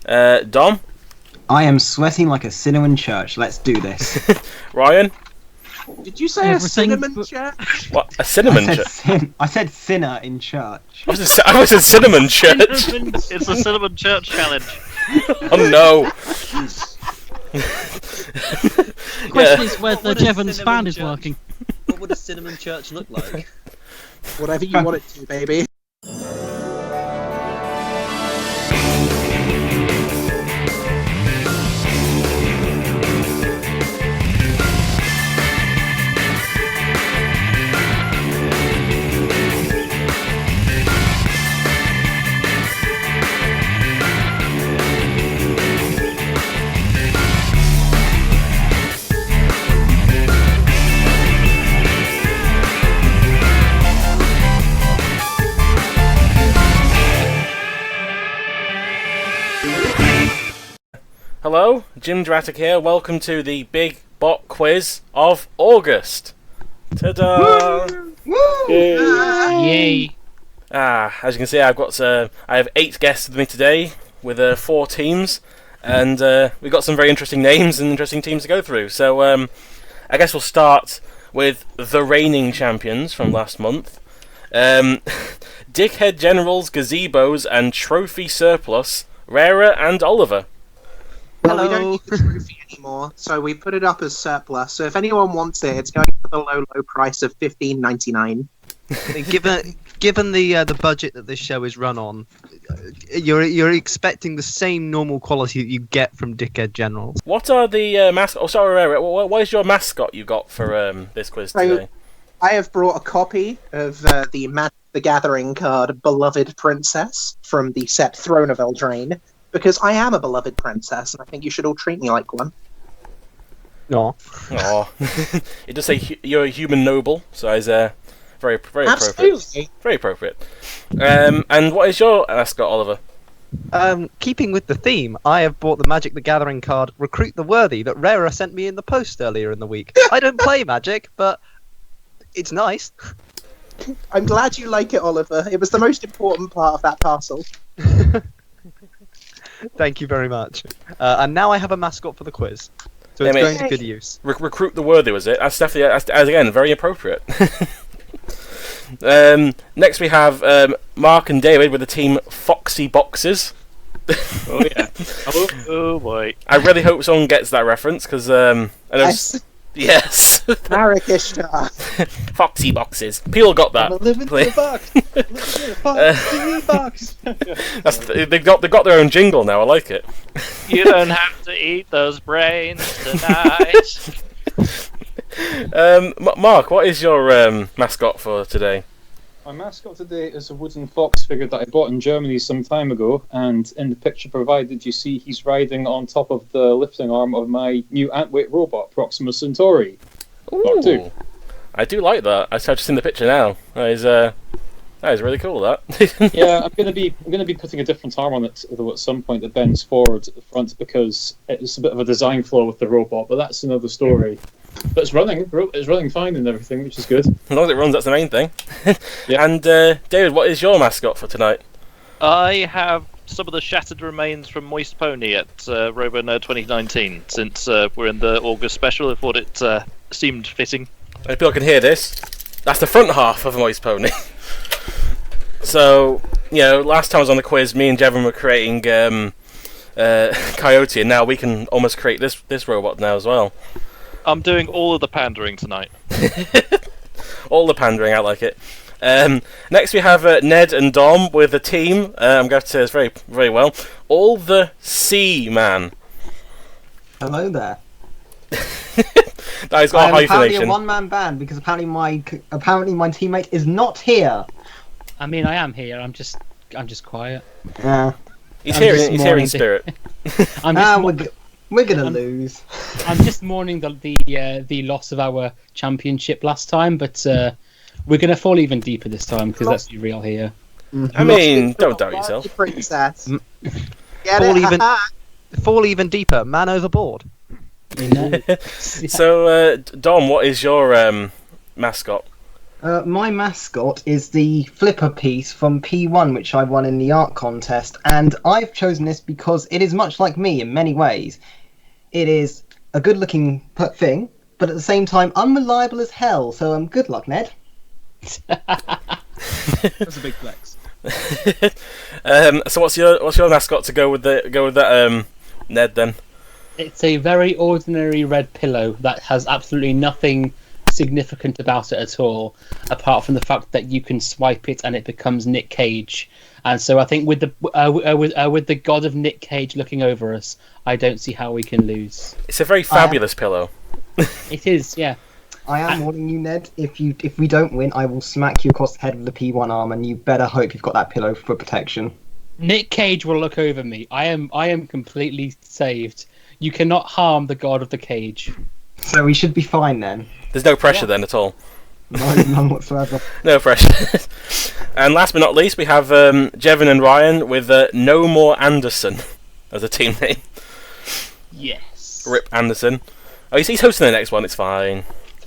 Dom? I am sweating like a cinnamon church. Let's do this. Ryan? Did you say a Everything cinnamon but- church? What? A cinnamon I church? said I said sinner in church. I was a cinnamon church. It's the Cinnamon Church Challenge. Oh no. Question is whether What would a Jevon's cinnamon fan is church- working. What would a cinnamon church look like? Whatever you want it to, baby. Hello, Jim Dratic here. Welcome to the Big Bot Quiz of August. Ta-da! Yay. As you can see, I have 8 guests with me today with 4 teams, and we've got some very interesting names and interesting teams to go through. So I guess we'll start with the reigning champions from last month. Dickhead Generals, Gazebos, and Trophy Surplus, Rara and Oliver. Well, we Hello. don't need the trophy anymore, so we put it up as surplus. So if anyone wants it, it's going for the low price of $15.99. Given the budget that this show is run on, you're expecting the same normal quality that you get from Dickhead Generals. What are the mascot? Oh, sorry, Rara. What is your mascot you got for this quiz today? I have brought a copy of the Magic the Gathering card Beloved Princess from the set Throne of Eldraine, because I am a beloved princess, and I think you should all treat me like one. No. Oh, it does say you're a human noble, so it's very appropriate. Absolutely. Very appropriate. And what is your mascot, Oliver? Keeping with the theme, I have bought the Magic the Gathering card Recruit the Worthy that Rara sent me in the post earlier in the week. I don't play Magic, but it's nice. I'm glad you like it, Oliver. It was the most important part of that parcel. Thank you very much. And now I have a mascot for the quiz. So Yeah, it's mate. going to good use. Recruit the Worthy, was it? That's definitely, that's again, very appropriate. Next we have Mark and David with the team Foxy Boxes. Oh yeah. Oh boy. I really hope someone gets that reference, because I know... Yes, Yes! Marrakesh. Foxy Boxes. Peel got that. Living Play- the box. Living the box. They've got their own jingle now, I like it. You don't have to eat those brains tonight. Mark, what is your mascot for today? My mascot today is a wooden fox figure that I bought in Germany some time ago, and in the picture provided you see he's riding on top of the lifting arm of my new Antweight robot, Proxima Centauri. Mark II. Ooh, I do like that. I've just seen the picture now. That is really cool, that. Yeah, I'm gonna be putting a different arm on it though at some point that bends forward at the front because it's a bit of a design flaw with the robot, but that's another story. But it's running fine and everything, which is good. As long as it runs, that's the main thing. Yeah. And David, what is your mascot for tonight? I have some of the shattered remains from Moist Pony at RoboNerd 2019. Since we're in the August special, I thought it seemed fitting. If people can hear this, that's the front half of Moist Pony. So, last time I was on the quiz, me and Jevon were creating Coyote, and now we can almost create this robot now as well. I'm doing all of the pandering tonight. All the pandering, I like it. Next we have Ned and Dom with a team. I'm going to say this very, very well. All the Sea Man. Hello there. That has got a I am apparently a hyphenation. one-man band because apparently my teammate is not here. I mean, I am here. I'm just quiet. Yeah. He's I'm here. just He's here in mourning spirit. I'm just, We're gonna lose. I'm just mourning the loss of our championship last time, but we're gonna fall even deeper this time because let's be real here. I mean, don't doubt yourself. Princess. Get Fall it? even- Fall even deeper, man overboard. You know? So, Dom, what is your mascot? My mascot is the flipper piece from P1, which I won in the art contest, and I've chosen this because it is much like me in many ways. It is a good-looking thing, but at the same time unreliable as hell. So good luck, Ned. That's a big flex. So what's your mascot to go with that Ned then? It's a very ordinary red pillow that has absolutely nothing significant about it at all, apart from the fact that you can swipe it and it becomes Nick Cage. And so I think with the god of Nick Cage looking over us, I don't see how we can lose. It's a very fabulous pillow. It is, yeah. I am warning you, Ned. If we don't win, I will smack you across the head with the P1 arm, and you better hope you've got that pillow for protection. Nick Cage will look over me. I am completely saved. You cannot harm the god of the cage. So we should be fine then. There's no pressure then at all. None whatsoever. No pressure. And last but not least, we have Jevon and Ryan with No More Anderson as a team name. Yes. Rip Anderson. Oh, he's hosting the next one. It's fine.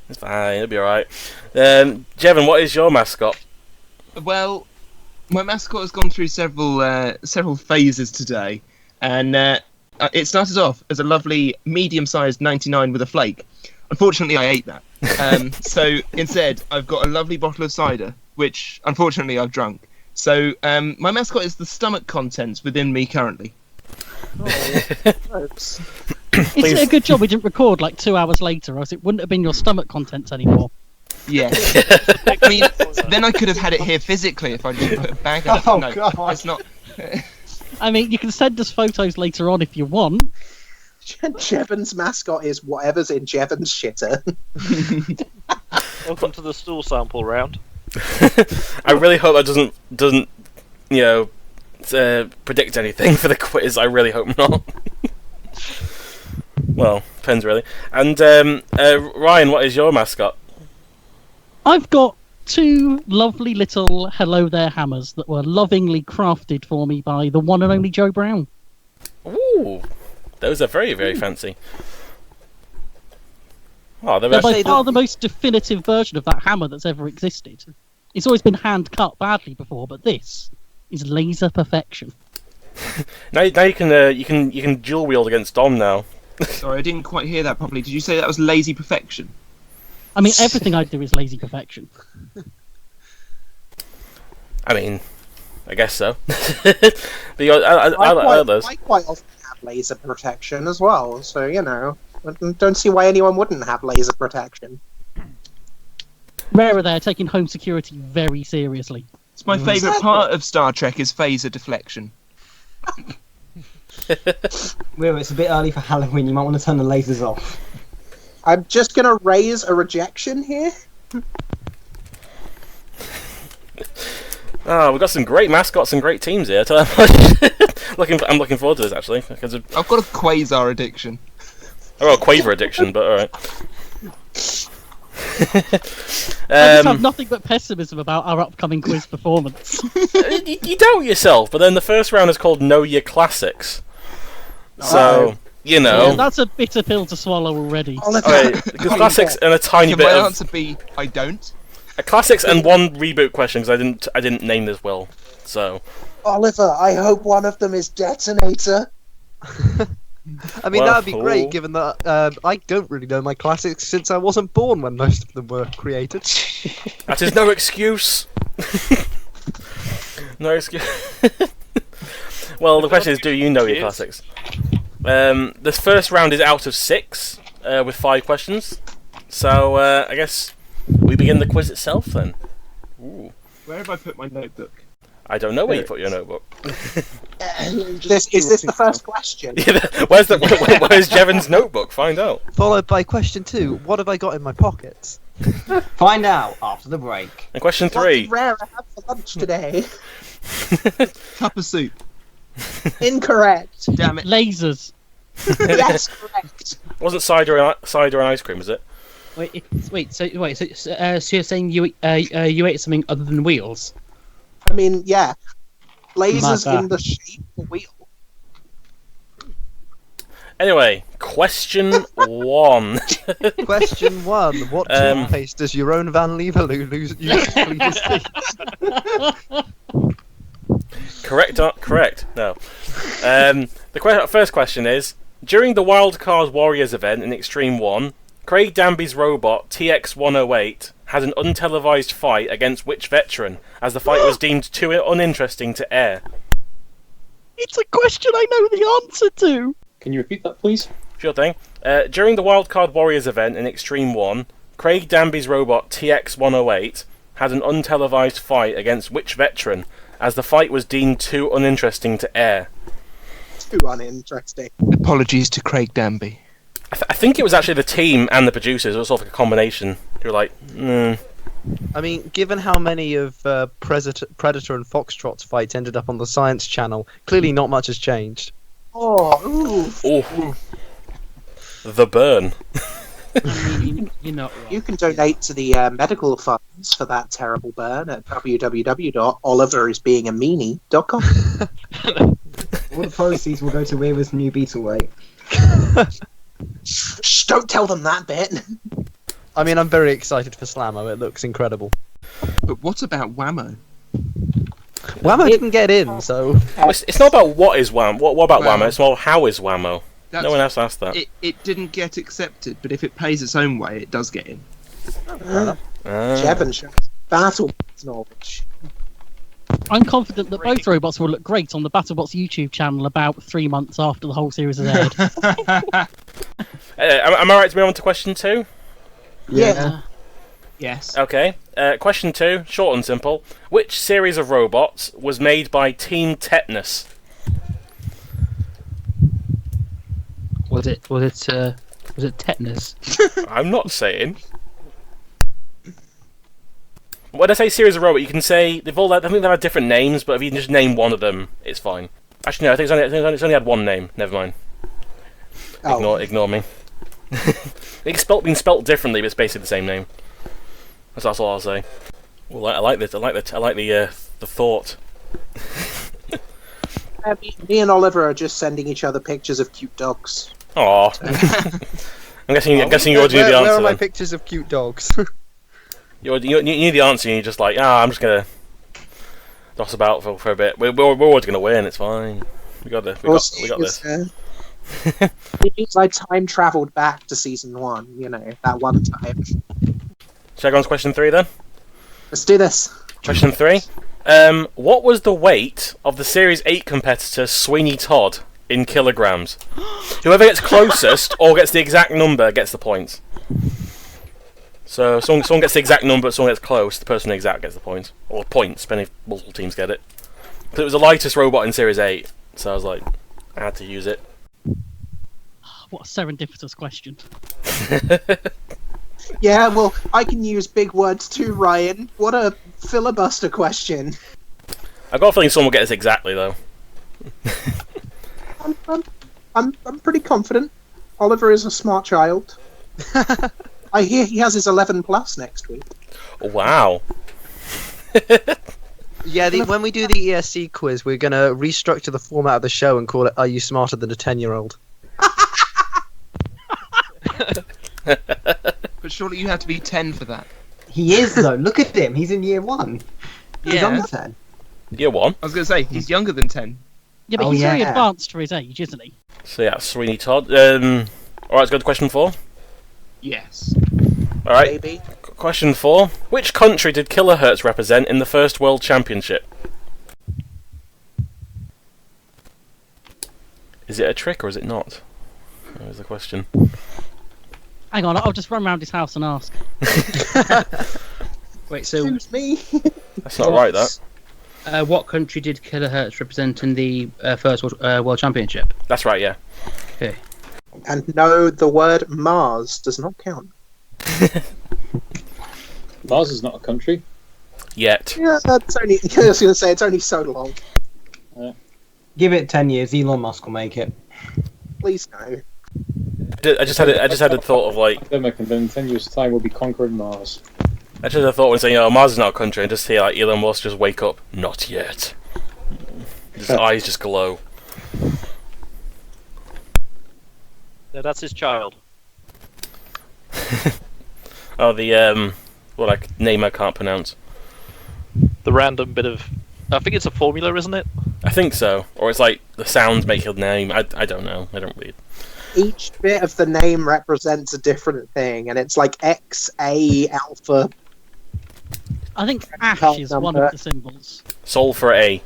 It's fine. It'll be alright. Jevon, what is your mascot? Well, my mascot has gone through several phases today, and it started off as a lovely medium-sized 99 with a flake. Unfortunately, I ate that. So instead, I've got a lovely bottle of cider, which unfortunately I've drunk. So my mascot is the stomach contents within me currently. It's a good job we didn't record like 2 hours later, or else it wouldn't have been your stomach contents anymore. Yeah. I mean, then I could have had it here physically if I just put a bag on it. Oh, No, God. it's not. I mean, you can send us photos later on if you want. Jevon's mascot is whatever's in Jevon's shitter. Welcome to the stool sample round. I really hope that doesn't predict anything for the quiz. I really hope not. Well, depends really. And Ryan, what is your mascot? I've got 2 lovely little Hello There hammers that were lovingly crafted for me by the one and only Joe Brown. Ooh, those are very, very fancy. Oh, They're by far the most definitive version of that hammer that's ever existed. It's always been hand cut badly before, but this is laser perfection. Now you can dual wield against Dom now. Sorry, I didn't quite hear that properly. Did you say that was lazy perfection? I mean, everything I do is lazy perfection. I mean, I guess so. But others. I quite often have laser protection as well, so I don't see why anyone wouldn't have laser protection. Rarer there, taking home security very seriously. It's my favourite part of Star Trek is phaser deflection. Well, it's a bit early for Halloween. You might want to turn the lasers off. I'm just going to raise a rejection here. Oh, we've got some great mascots and great teams here. I'm looking forward to this actually. Because I've got a quasar addiction. I've got a Quaver addiction, but alright. I just have nothing but pessimism about our upcoming quiz performance. You doubt yourself, but then the first round is called Know Your Classics. So, Yeah, that's a bitter pill to swallow already. Alright, classics and a tiny Can bit my of answer be I don't? classics and one reboot question because I didn't name this well. So Oliver, I hope one of them is Detonator. I mean, Well, that would be great, given that I don't really know my classics since I wasn't born when most of them were created. that is no excuse. No excuse. Well, the question is, do you know your classics? This first round is out of 6 with 5 questions. So I guess we begin the quiz itself then. Ooh. Where have I put my notebook? I don't know where you put your notebook. Is this the first question? Where's Jevon's notebook? Find out. Followed by question 2, what have I got in my pockets? Find out after the break. And question What 3. did Rara have for lunch today? Cup of soup. Incorrect. Damn it. Lasers. Yes, correct. Wasn't cider and ice cream, is it? So you're saying you ate something other than wheels? I mean, yeah. Lasers Mother. in the shape of a wheel. Anyway, question 1. Question 1. What toothpaste does Jeroen van Leeuwenhoek use to clean his teeth? Correct. No. The first question is: during the Wildcard Warriors event in Extreme 1, Craig Danby's robot TX-108 had an untelevised fight against which veteran, as the fight was deemed too uninteresting to air? It's a question I know the answer to. Can you repeat that, please? Sure thing. During the Wildcard Warriors event in Extreme 1, Craig Danby's robot TX-108 had an untelevised fight against which veteran, as the fight was deemed too uninteresting to air? Too uninteresting. Apologies to Craig Danby. I think it was actually the team and the producers. It was sort of like a combination. They were like, I mean, given how many of Predator and Foxtrot's fights ended up on the Science Channel, clearly not much has changed. Oh, oh, the burn. You're not wrong. you can donate to the medical funds for that terrible burn at www.oliverisbeingameanie.com. All the proceeds will go to Weaver's new Beetleweight. Shh, don't tell them that bit. I mean, I'm very excited for Slammo. It looks incredible. But what about Whammo? Whammo didn't get in, so... It's not about what is Whammo. What about Well, Whammo? It's more how is Whammo. That's- No one else asked that. It didn't get accepted, but if it plays its own way, it does get in. Ah. Jevon shows battle knowledge. I'm confident that both robots will look great on the BattleBots YouTube channel about 3 months after the whole series has aired. Am I right to move on to question 2? Yeah. Yes. Okay. Question 2, short and simple. Which series of robots was made by Team Tetanus? Was it tetanus? I'm not saying. When I say series of robots, you can say I think they've had different names, but if you can just name one of them, it's fine. Actually, no, I think it's only had one name. Never mind. Oh. Ignore me. It's been spelt differently, but it's basically the same name. That's all I'll say. Well, I like this. I like the thought. Me and Oliver are just sending each other pictures of cute dogs. Aww. I'm guessing you already knew the answer. Where are my then. pictures of cute dogs? You knew the answer, and you're just like, I'm just gonna toss about for a bit. We're always gonna win. It's fine. We got this. It means I time travelled back to season 1. You know, that one time. Shall I go on to question 3 then? Let's do this. Question 3. What was the weight of the Series 8 competitor Sweeney Todd in kilograms? Whoever gets closest or gets the exact number gets the points. So someone gets the exact number, someone gets close, the person exact gets the points. Or points, depending if multiple teams get it. But it was the lightest robot in Series 8, so I was like, I had to use it. What a serendipitous question. Yeah, well, I can use big words too, Ryan. What a filibuster question. I've got a feeling someone will get this exactly, though. I'm pretty confident. Oliver is a smart child. I hear he has his 11 plus next week. Wow. Yeah, when we do the ESC quiz, we're going to restructure the format of the show and call it Are You Smarter Than a 10-Year-Old? But surely you have to be 10 for that. He is, though. Look at him. He's in year 1. He's Yeah. under 10. Year 1. I was going to say, he's younger than 10. Yeah, but Oh, he's very yeah. advanced for his age, isn't he? So yeah, Sweeney Todd. Alright, let's go to question 4. Yes. Alright, Baby. question 4. Which country did Kilohertz represent in the first World Championship? Is it a trick or is it not? That was the question. Hang on, I'll just run round his house and ask. Wait, so Excuse me. That's not right, that. what country did Kilohertz represent in the first World Championship? That's right, yeah. Okay. And no, the word Mars does not count. Mars is not a country. Yet. Yeah, that's only. I was going to say it's only so long. Give it 10 years. Elon Musk will make it. Please no. I just had a thought of like, Academic, and then in 10 years' time we'll be conquering Mars. I just had a thought when saying, Mars is not a country, and just hear like Elon Musk just wake up, not yet. His eyes just glow. No, that's his child. Oh, the name I can't pronounce. The random bit of... I think it's a formula, isn't it? I think so, or it's like the sounds make your name. I don't know. I don't read. Each bit of the name represents a different thing, and it's like X, A, Alpha. I think ash is one of the symbols. Sol for A.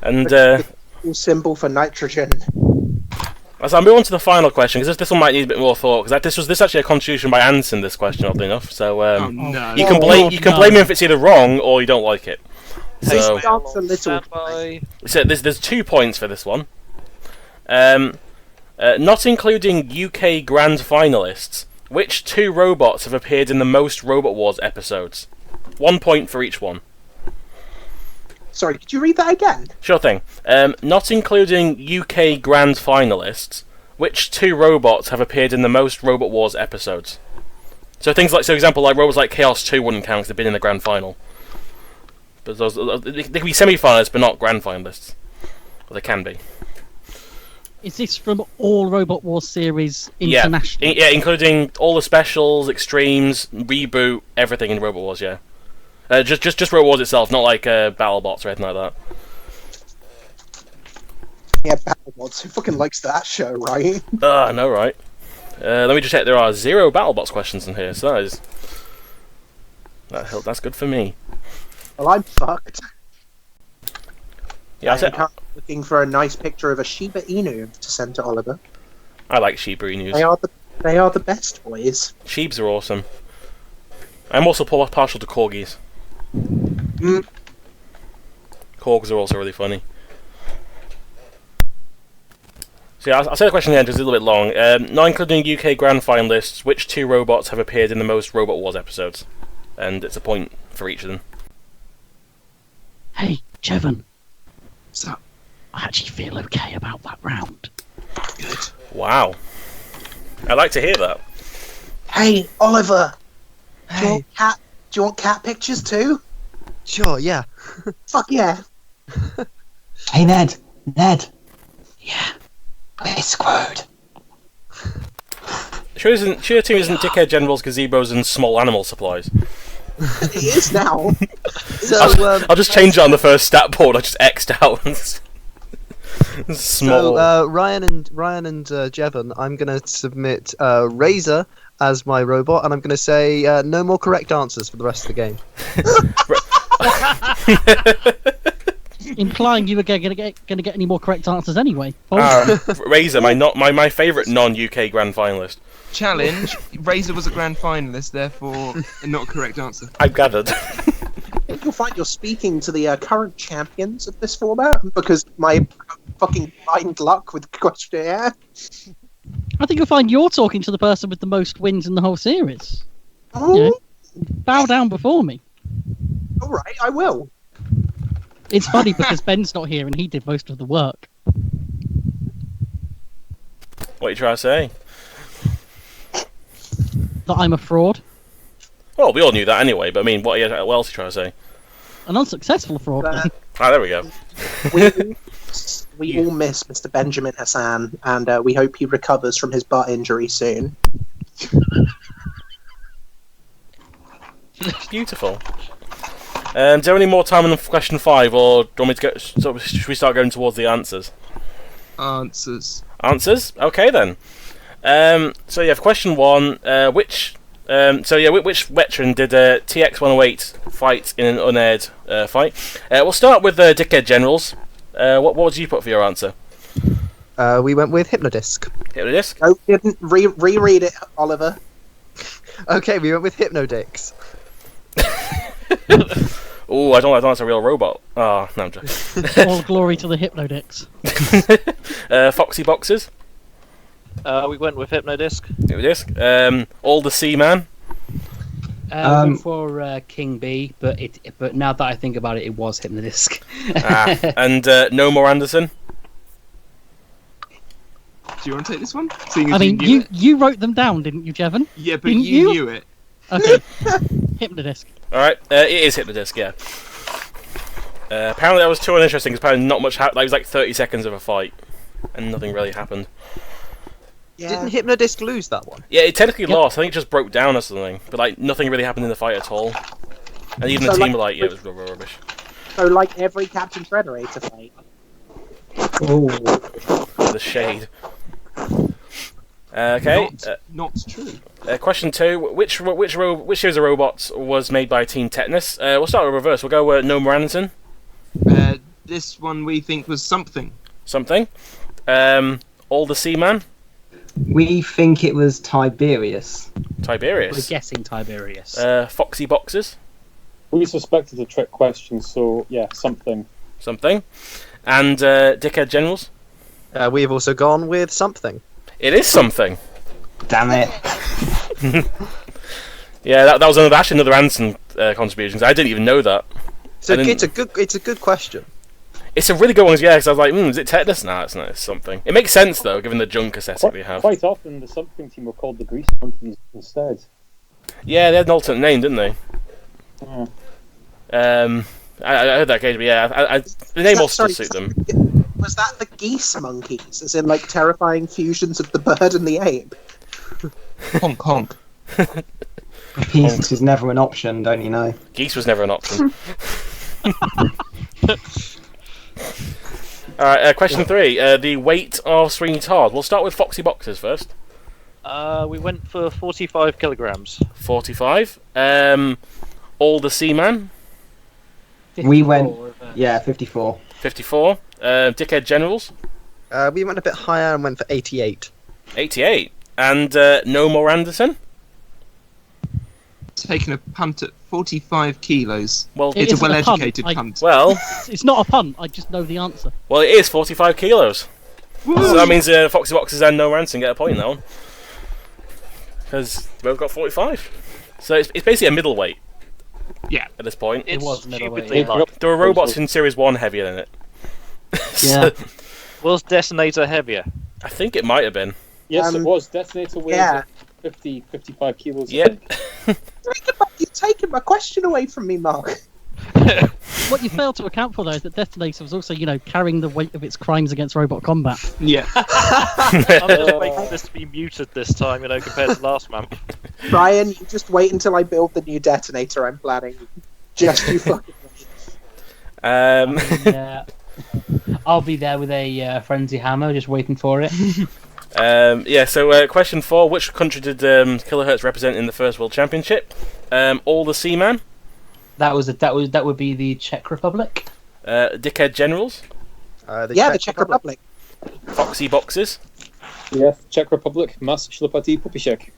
And Symbol for nitrogen. so I'll move on to the final question, because this one might need a bit more thought. Because this is actually a contribution by Anson. This question, oddly enough. So no. you can blame him if it's either wrong or you don't like it. So Starts a little. Standby. So there's 2 points for this one. Not including UK Grand Finalists, which 2 robots have appeared in the most Robot Wars episodes? 1 point for each one. Sorry, could you read that again? Sure thing. Not including UK Grand Finalists, which 2 robots have appeared in the most Robot Wars episodes? So things like, for example, like robots like Chaos 2 wouldn't count because they've been in the Grand Final. But they can be semi-finalists, but not Grand Finalists. Well, they can be. Is this from all Robot Wars series international? Yeah, including all the specials, extremes, reboot, everything in Robot Wars. Yeah, just Robot Wars itself, not like BattleBots or anything like that. Yeah, BattleBots. Who fucking likes that show, right? I know, right? Let me just check. There are 0 BattleBots questions in here, so that's good for me. Well, I'm fucked. Yeah, I'm currently looking for a nice picture of a Shiba Inu to send to Oliver. I like Shiba Inus. They are the best boys. Sheeps are awesome. I'm also partial to corgis. Corgs are also really funny. So yeah, I'll say the question again, just a little bit long. Not including UK Grand Finalists, which 2 robots have appeared in the most Robot Wars episodes? And it's a point for each of them. Hey, Jevon. So, I actually feel okay about that round. good. Wow. I'd like to hear that. Hey, Oliver. Do you Hey, want cat pictures too? sure, yeah. Fuck yeah. Hey, Ned. Yeah. Where's Squirrel? Sure Team isn't Dickhead Generals, Gazebos, and Small Animal Supplies. He is now. So, I'll just change it on the first stat board. I just X'd out. Small. So Ryan and Jevon, I'm going to submit Razor as my robot, and I'm going to say no more correct answers for the rest of the game. Implying you were going to get any more correct answers anyway. Oh. Razor, my favourite non-UK Grand Finalist. Challenge. Razor was a grand finalist, therefore not a correct answer. I've gathered. You'll find you're speaking to the current champions of this format because my fucking blind luck with questionnaire. I think you'll find you're talking to the person with the most wins in the whole series. Oh, Yeah. Bow down before me. all right, I will. It's funny because Ben's not here and he did most of the work. What are you trying to say? That I'm a fraud. Well, we all knew that anyway, but I mean, what else are you trying to say? An unsuccessful fraud. Uh, There we go. We all miss Mr. Benjamin Hassan, and we hope he recovers from his butt injury soon. Beautiful. Is there any more time on question 5, or do you want me to go? So should we start going towards the answers? Answers. Answers? Okay then. So yeah, for question 1, which veteran did TX-108 fight in an unaired fight? We'll start with Dickhead Generals. What would you put for your answer? We went with Hypnodisc. Hypnodisc? No, didn't reread it, Oliver. Okay, we went with Hypnodix. Oh, I don't think that's a real robot. Oh, no, I'm joking. All glory to the Hypnodix. Foxy Boxers? We went with Hypnodisc. Hypnodisc. All the Seaman? Went for King B, but now that I think about it, it was Hypnodisc. And No More Anderson? Do you want to take this one? Seeing I as mean, knew it? you wrote them down, didn't you, Jevon? Yeah, but Didn't you you? knew it. Okay. Hypnodisc. Alright, it is Hypnodisc, yeah. Apparently that was too uninteresting, because apparently not much happened. That was like 30 seconds of a fight. and nothing really happened. Yeah. Didn't Hypnodisc lose that one? Yeah, it technically Yep. lost. I think it just broke down or something, but like nothing really happened in the fight at all. And even the So, team like, were like, yeah, it was rubbish. So, like every Captain Frederator fight. Ooh. The shade. Okay. Not true. Question 2. Which series of robots was made by Team Tetanus? We'll start with reverse. We'll go Noah Anderson. This one we think was something. Something. All the Seaman. We think it was Tiberius. We're Tiberius. guessing Tiberius. Foxy Boxes. We suspected a trick question, so yeah, something. Something. And Dickhead Generals. We have also gone with something. It is something. Damn it. Yeah, that was actually another Anderson contribution. I didn't even know that. So I didn't- it's a good question. It's a really good one, yeah, because I was like, is it Tetanus? No, it's not. It's something. It makes sense, though, given the junk aesthetic they have. Quite often, the something team were called the Grease Monkeys instead. Yeah, they had an alternate name, didn't they? Yeah. I heard that occasionally, yeah. The name also does suit them. Was that the Geese Monkeys? As in, like, terrifying fusions of the bird and the ape? Honk honk. Peace is never an option, don't you know? Geese was never an option. Alright, question 3. The weight of Sweeney Todd. We'll start with Foxy Boxes first. We went for 45 kilograms. 45. All the Seaman. We went- 54 reverse. Yeah, 54. 54. Dickhead Generals. We went a bit higher and went for 88. 88. And No More Anderson. Taking a punt at 45 kilos. Well, It It's a isn't a punt. well-educated I- punt. well, It's not a punt. I just know the answer. it is 45 kilos. So that means Foxy Boxes and No More Anderson get a point now. Because both got 45. So it's basically a middleweight. Yeah. At this point. It It's was middleweight, stupidly yeah. light. There were robots in Series 1 heavier than it. Yeah. So, Was Detonator heavier? I think it might have been. Yes, it Um, was. Detonator weighs yeah. 55 kilos. I Yeah. think. You're taking my question away from me, Mark. What you fail to account for, though, is that Detonator was also, carrying the weight of its crimes against robot combat. Yeah. I'm just waiting for this to be muted this time, compared to last month. Brian, you just wait until I build the new detonator I'm planning. Just you fucking wait. Yeah. I'll be there with a frenzy hammer, just waiting for it. So question 4. Which country did Kilohertz represent in the first World Championship? All the Seaman. That would be the Czech Republic. Dickhead Generals. The Czech Republic. Foxy Boxes. Yes, Czech Republic, Mas Šlapatý Popíšek.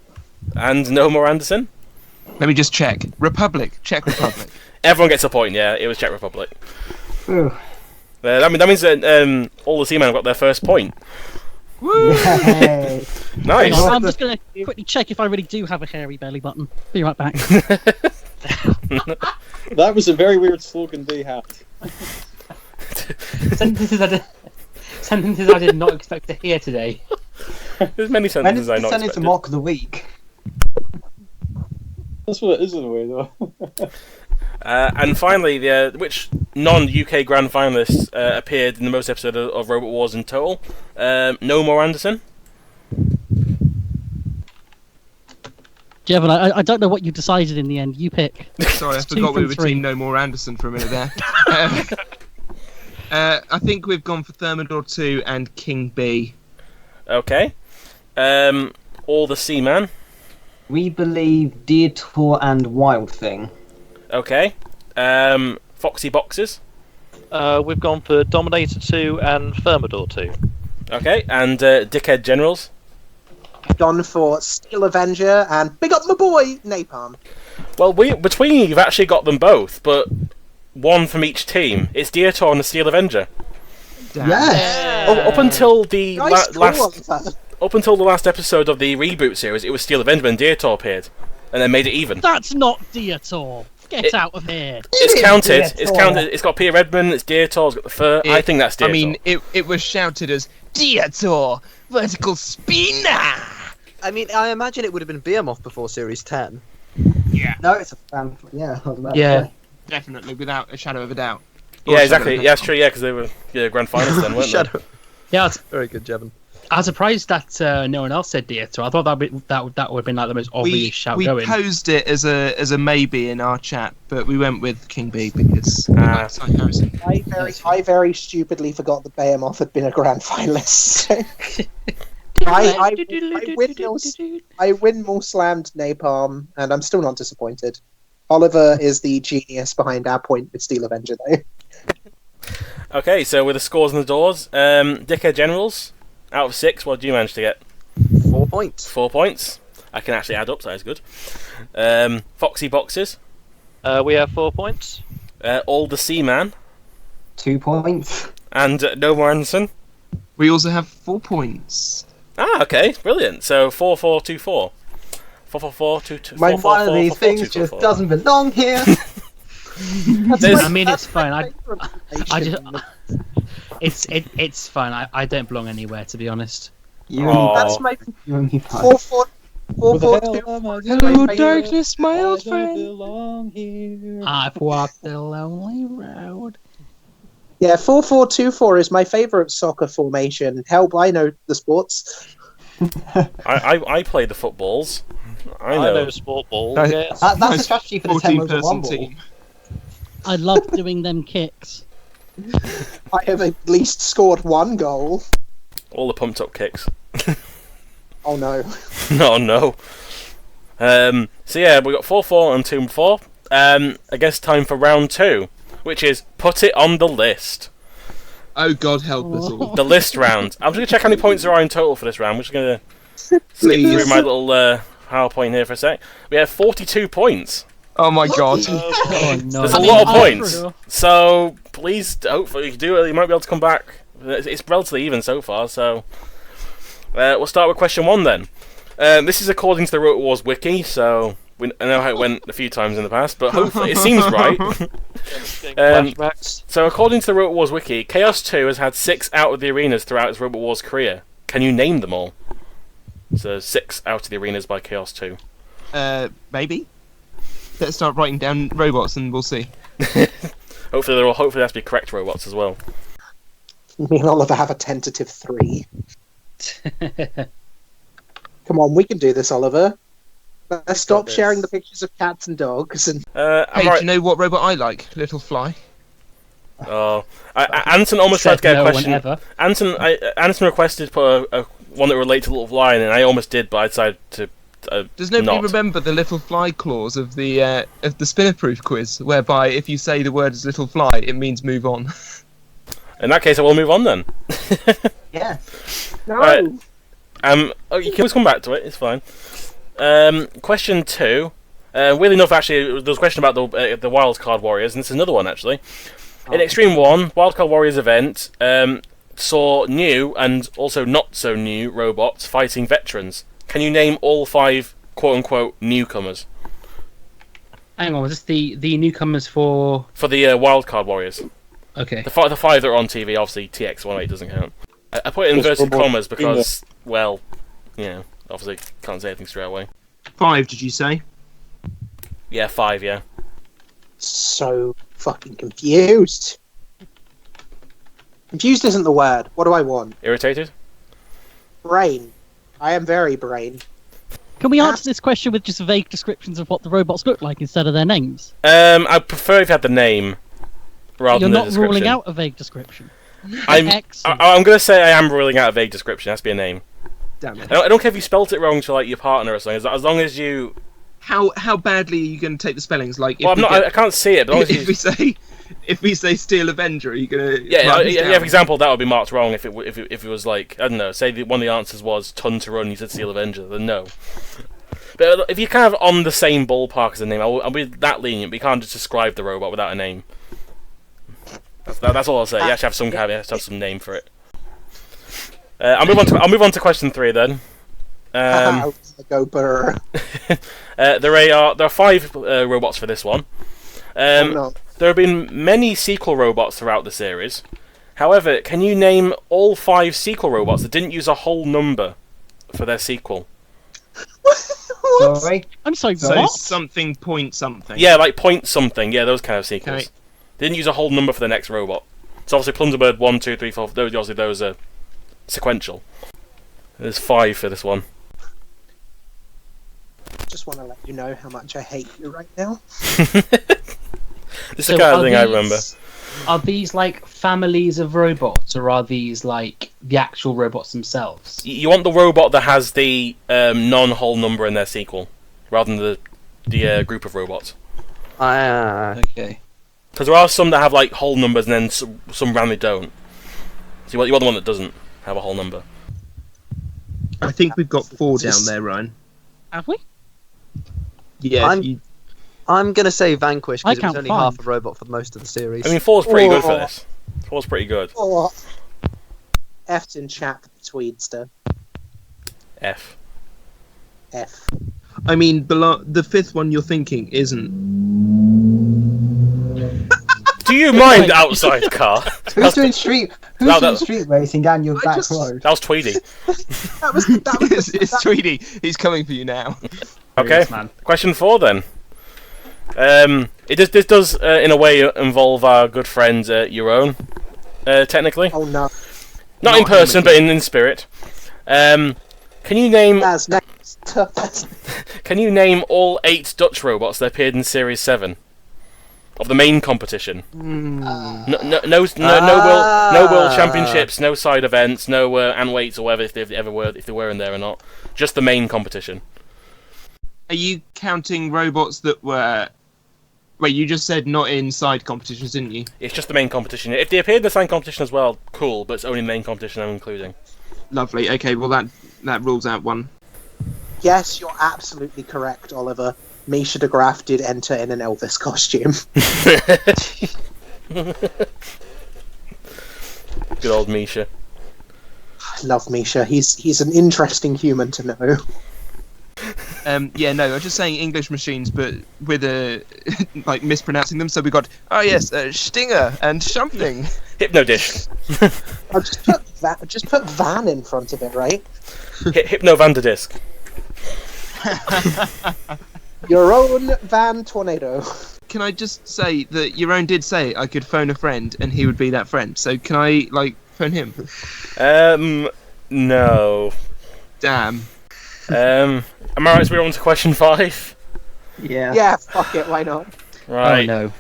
And No More Anderson. Let me just check. Czech Republic. Everyone gets a point, yeah. It was Czech Republic. Ooh. That means that all the Seamen have got their first point. Yay. Nice. Hang on. I'm just going to quickly check if I really do have a hairy belly button. Be right back. That was a very weird slogan they had. Sentences I did not expect to hear today. There's many When sentences is I the not Senator expected. Mock of the Week? That's what it is in a way, though. And finally, which non-UK Grand Finalists appeared in the most episodes of Robot Wars in total? No More Anderson. Jevon, I don't know what you decided in the end. You pick. Sorry, I It's 2 forgot we from were 3. Team No More Anderson for a minute there. I think we've gone for Thermidor 2 and King B. Okay. All the Seaman. We believe Detour and Wild Thing. Okay. Foxy Boxes. We've gone for Dominator 2 and Thermidor 2. Okay. And Dickhead Generals. Gone for Steel Avenger and big up my boy, Napalm. Well, between you, you've actually got them both, but one from each team. It's Dietor and the Steel Avenger. Damn. Yes! Up until the Nice call, last, Oliver. up until the last episode of the reboot series, it was Steel Avenger when Dietor appeared, and then made it even. That's not Dietor. Get It- out of here. It's counted. It's Dietor. counted. It's got Peter Redmond. It's Dietor. It's got the fur. I think that's Dietor. I mean, it was shouted as Dietor, vertical spinner. I mean, I imagine it would have been Behemoth before Series 10. No, it's a fan. Yeah, I was about to Yeah. say. Definitely, without a shadow of a doubt. yeah, Or exactly. shadow Yeah, that's true. Yeah, because they were grand finalists then, weren't Shadow. Yeah, Very good, Jevon. I was surprised that no one else said Dieter. I thought that would have been like the most obvious shout we going. posed it as a maybe in our chat, but we went with King B because it's like Harrison. I very stupidly forgot that Behemoth had been a grand finalist. I win more slammed Napalm, and I'm still not disappointed. Oliver is the genius behind our point with Steel Avenger, though. Okay, so with the scores on the doors, Dickhead Generals, out of 6, what did you manage to get? 4 points. 4 points. I can actually add up, so that's good. Foxy Boxes, We have 4 points. All the Seaman, 2 points. and No More Anderson. We also have 4 points. Ah, okay, brilliant. So 4-4-2-4. 4-4-4-2-2. My one of these things just doesn't belong here. There's- I mean, it's fine. I just it's fine. I don't belong anywhere, to be honest. You Aw. that's my you and me both. 4-4. 4-4-2. Hello, darkness, my old friend. I've walked the lonely road. Yeah, 4-4-2-4 is my favourite soccer formation. Help, I know the sports. I play the footballs. I I know. know sport ball. Right. Yes. That's a Nice strategy for the 10 rows of 14-person one ball. team. I love doing them kicks. I have at least scored 1 goal. All the pumped up kicks. Oh no. Oh no. So yeah, we got 4-4 and 2-4. I guess time for round 2, which is put it on the list. Oh God, help us all. The list round. I'm just gonna check how many points there are in total for this round. We're just gonna skip Please. through my little PowerPoint here for a sec. We have 42 points. Oh my God. Oh no! There's a I mean, lot of I- points. So please, hopefully, you do. You might be able to come back. It's relatively even so far. So we'll start with question 1 then. This is according to the Rotor Wars wiki. So I know how it went a few times in the past, but hopefully it seems right. Flashbacks. So according to the Rotor Wars wiki, Chaos 2 has had 6 out of the arenas throughout its Rotor Wars career. Can you name them all? So 6 out of the arenas by Chaos 2. Maybe. Let's start writing down robots and we'll see. Hopefully hopefully that's be correct robots as well. Me and Oliver have a tentative 3. Come on, we can do this, Oliver. Let's stop this. sharing the pictures of cats and dogs and I'm Hey, do right. you know what robot I like? Little Fly. Oh, Anton almost tried to get no a one question. ever. Anton requested to put a one that related to Little Fly, and I almost did, but I decided to. Does nobody not. remember the Little Fly clause of the Spinnerproof quiz, whereby if you say the word is Little Fly, it means move on? In that case, I will move on then. Yeah. no. Right. Oh, you can always come back to it. It's fine. Question 2. Weirdly enough, actually, there was a question about the Wildcard Warriors, and this is another one actually. In Extreme 1, Wildcard Warriors event saw new and also not so new robots fighting veterans. Can you name all 5 quote-unquote newcomers Hang on, was this the newcomers for? for the Wildcard Warriors? Okay. The 5 that are on TV, obviously TX18 doesn't count. I put it in inverted commas because, well, yeah, obviously can't say anything straight away. 5, did you say? Yeah, 5, yeah. So fucking confused. Confused isn't the word. What do I want? Irritated? Brain. I am very brain. Can we answer this question with just vague descriptions of what the robots look like instead of their names? I'd prefer if you had the name rather You're than the not description. ruling out a vague description. I'm Excellent. going to say I am ruling out a vague description. It has to be a name. Damn it. I don't care if you spelt it wrong to like your partner or something. As long as you. How badly are you going to take the spellings? Like, if Well, I'm we not. get- I can't see it. But as long as if you, we say Steel Avenger, are you going to? yeah, for example, that would be marked wrong if it was like, I don't know. Say one of the answers was ton to run. You said Steel Avenger. Then no. But if you're kind of on the same ballpark as a name, I'll be that lenient. But you can't just describe the robot without a name. That's all I'll say. You actually have some kind of, you have to have some name for it. I'll move on to question 3 then. Go burr. There are 5 robots for this one. Oh, no. There have been many sequel robots throughout the series. However, can you name all 5 sequel robots that didn't use a whole number for their sequel? Sorry. I'm sorry, So what? something point something. Yeah, like point something. Yeah, those kind of sequels. Okay. They didn't use a whole number for the next robot. So obviously Plunderbird 1, 2, 3, 4. Obviously those are sequential. There's 5 for this one. Just want to let you know how much I hate you right now. It's the kind of thing I remember. Are these like families of robots, or are these like the actual robots themselves? You want the robot that has the non-whole number in their sequel, rather than the group of robots. Okay. Because there are some that have like whole numbers, and then some randomly don't. So you want the one that doesn't have a whole number. I think we've got 4 down there, Ryan. Have we? Yeah. I'm going to say Vanquish, because it was count only 5. half a robot for most of the series. I mean, 4's pretty good for this. 4's pretty good. Oh, F's in chat for the Tweedster. F. F. I mean, the 5th one you're thinking isn't. Do you mind outside car? Who's doing street racing down your back just- road? That was Tweedy. That was It's Tweedy. He's coming for you now. Okay. Serious, man. Question 4 then. This does in a way involve our good friend Euron, technically. Oh no. Not in person, but in spirit. Can you name That's next. Can you name all 8 Dutch robots that appeared in Series 7 of the main competition? No world championships, no side events, no Antweights or whatever if they were in there or not. Just the main competition. Are you counting robots that were? Wait, you just said not in side competitions, didn't you? It's just the main competition. If they appeared in the side competition as well, cool. But it's only the main competition I'm including. Lovely. Okay, well that rules out one. Yes, you're absolutely correct, Oliver. Misha de Graaf did enter in an Elvis costume. Good old Misha. I love Misha. He's an interesting human to know. Yeah, no, I was just saying English machines, but with like mispronouncing them. So we got Stinger and something. Hypnodish. I'll just put Van in front of it, right? Hypno Vanderdisc. Your own Van Tornado. Can I just say that Euron did say I could phone a friend and he would be that friend. So can I phone him? No. Damn. Am I right? So we're on to question 5. Yeah. Yeah, fuck it, why not? Right. Oh no.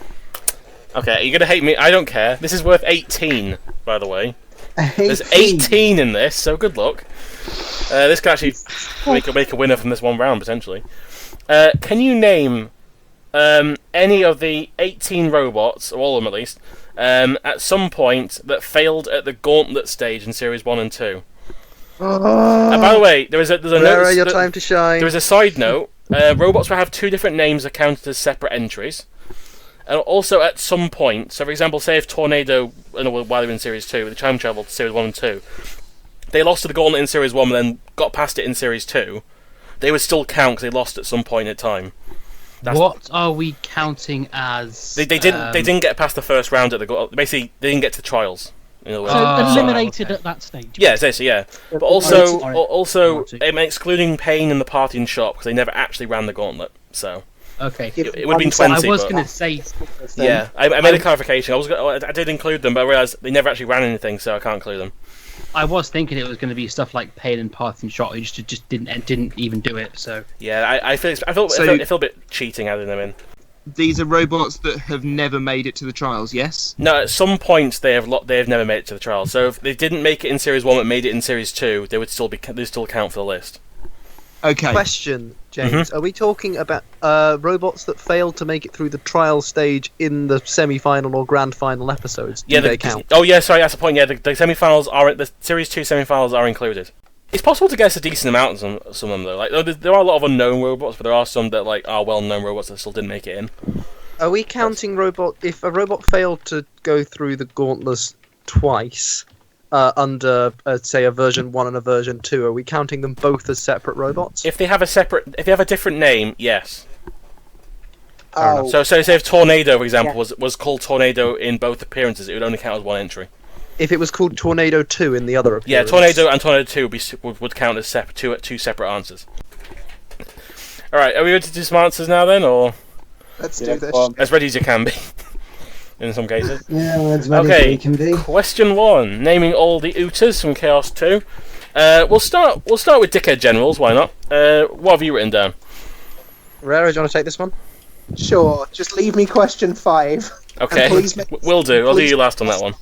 Okay, you're gonna hate me. I don't care. This is worth 18, by the way. 18. There's 18 in this, so good luck. This could actually make a winner from this one round, potentially. Can you name any of the 18 robots, or all of them at least, at some point that failed at the Gauntlet stage in Series 1 and 2? By the way, there's a Where are your time to shine? There is a side note. Robots will have 2 different names that counted as separate entries. And also at some point, so for example, say if Tornado, while they were in Series 2, the time travel to Series 1 and 2, they lost to the Gauntlet in Series 1 and then got past it in Series 2, they would still count because they lost at some point in time. What are we counting as? They didn't get past the first round at the basically they didn't get to trials. In a way. So eliminated okay. at that stage. Yeah, essentially, yeah. But also excluding Payne and the party in shop because they never actually ran the Gauntlet. So Okay. it would have been 20. I was but- going to say. Yeah, I made a clarification. I did include them, but I realised they never actually ran anything, so I can't include them. I was thinking it was going to be stuff like Pain and Path and Shot. You just didn't even do it. So Yeah, I feel a bit cheating adding them in. These are robots that have never made it to the trials. Yes. No, at some points they have never made it to the trial. So if they didn't make it in Series 1 but made it in Series 2, they'd still count for the list. Okay. Question, James. Are we talking about robots that failed to make it through the trial stage in the semi-final or grand final episodes? Do they count? Oh yeah, sorry, that's the point. Yeah, the semi-finals are the Series 2 semi-finals are included. It's possible to guess a decent amount of some of them though. Like there are a lot of unknown robots, but there are some that are well-known robots that still didn't make it in. Are we counting if a robot failed to go through the Gauntlet twice under, say, a version 1 and a version 2? Are we counting them both as separate robots? If they have a different name, yes. Oh, So say if Tornado, for example, was called Tornado in both appearances, it would only count as one entry. If it was called Tornado 2 in the other appearance? Yeah, Tornado and Tornado 2 would count as two separate answers. Alright, are we ready to do some answers now then, or let's do this. as ready as you can be? in some cases. Yeah, well, as ready as Okay, we can be. question 1. Naming all the Ooters from Chaos 2. We'll start with Dickhead Generals, why not? What have you written down? Rara, do you want to take this one? Sure, just leave me question 5. Okay, And please make- will do. I'll do please- you last on that one.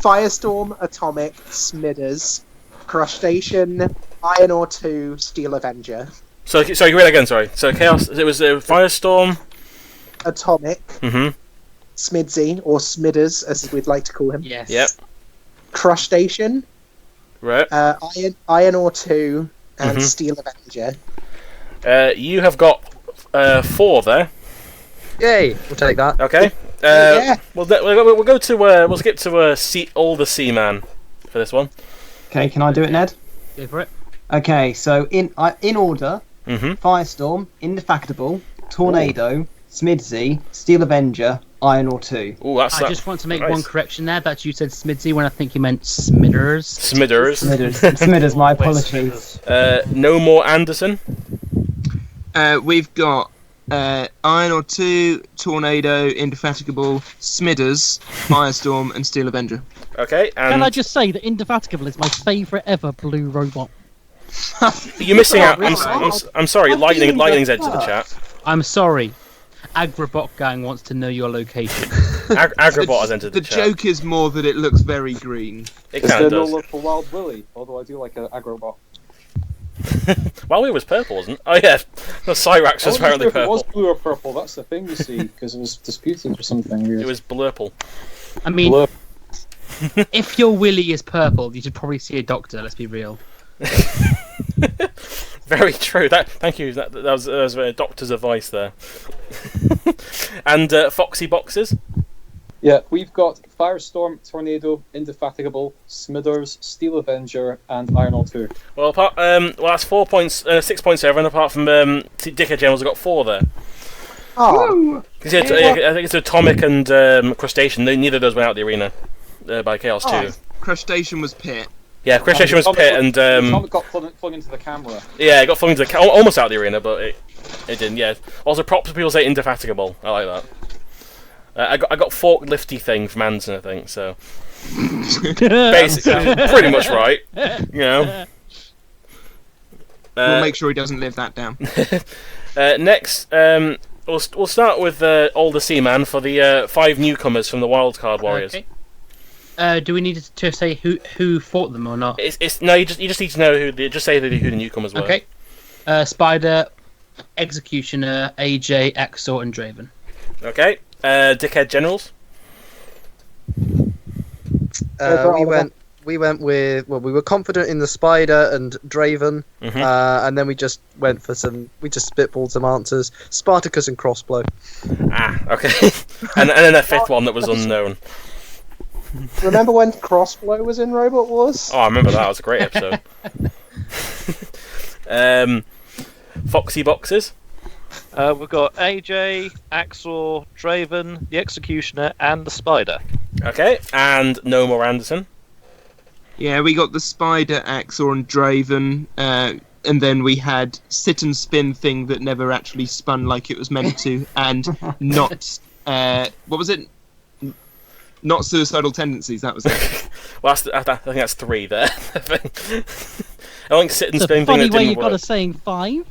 Firestorm, Atomic, Smithers, Crustacean, Iron Ore 2, Steel Avenger. So, sorry, read again, sorry. So, Chaos, it was Firestorm. Atomic, Mm-hmm. Smidsy, or Smithers, as we'd like to call him. Yes. Yep. Crustacean, Right. Iron Ore 2, and Mhm. Steel Avenger. You have got 4 there. Yay! We'll take that. Okay. Yeah. We'll go to we'll skip to Older Seaman for this one. Okay, can I do it, Ned? Go for it. Okay, so in order: Mm-hmm. Firestorm, Indefatigable, Tornado, Smidsy, Steel Avenger, Iron Ore 2. Oh, that's I just want to make nice. one correction there. That you said Smidsy when I think you meant Smithers. Smithers. Smithers, my apologies. No More Anderson. We've got Iron Ore 2, Tornado, Indefatigable, Smithers, Firestorm, and Steel Avenger. Okay, Can and I just say that Indefatigable is my favourite ever blue robot? you're missing out. really? I'm sorry. I'm Lightning's feeling edge the to the chat. I'm sorry. Agrabot Gang wants to know your location. Agrabot has entered The the chat. joke is more that it looks very green. It Is kind there of no does. love for Wild Willy? Although I do like an Agrobot. Well, it was purple, wasn't it? Oh yeah, the Cyrax was I wasn't apparently sure if it purple. was blue or purple. That's the thing, you see, because it was disputed or something weird. It was blurple. I mean, Blur. if your willy is purple, you should probably see a doctor. Let's be real. Very true. Thank you. That was a doctor's advice there. And Foxy Boxes. Yeah, we've got Firestorm, Tornado, Indefatigable, Smithers, Steel Avenger, and Iron Ore 2. Well, that's 4 points, 6.7. Apart from Dickhead Generals, I've got 4 there. Oh, 'Cause, I think it's Atomic and Crustacean. Neither of those went out the arena by Chaos 2. Oh. Crustacean was Pit. Yeah, Crustacean was Pit, and Atomic got flung into the camera. yeah, it got flung into almost out of the arena, but it didn't. Yeah. Also, props people say Indefatigable. I like that. I got fork lifty thing from Anderson, I think. So basically, pretty much right. You know. We'll make sure he doesn't live that down. Next, we'll start with Older Seaman for the 5 newcomers from the Wildcard Warriors. Okay. Do we need to say who fought them or not? No, you just need to know who the newcomers were. Okay. Spider, Executioner, AJ, Axor, and Draven. Okay. Dickhead Generals. We went with we were confident in the Spider and Draven, Mhm. and then we just spitballed some answers. Spartacus and Crossbow. Okay. and then a 5th one that was unknown. remember when Crossblow was in Robot Wars? Oh, I remember that. It was a great episode. Foxy Boxes. We've got AJ, Axor, Draven, the Executioner, and the Spider. Okay. And No More Anderson. Yeah, we got the Spider, Axor, and Draven, and then we had Sit and Spin thing that never actually spun like it was meant to, and not what was it? Not Suicidal Tendencies. That was it. Well, I think that's 3 there. I think Sit and It's a Spin thing funny that way didn't you've got to work. saying 5.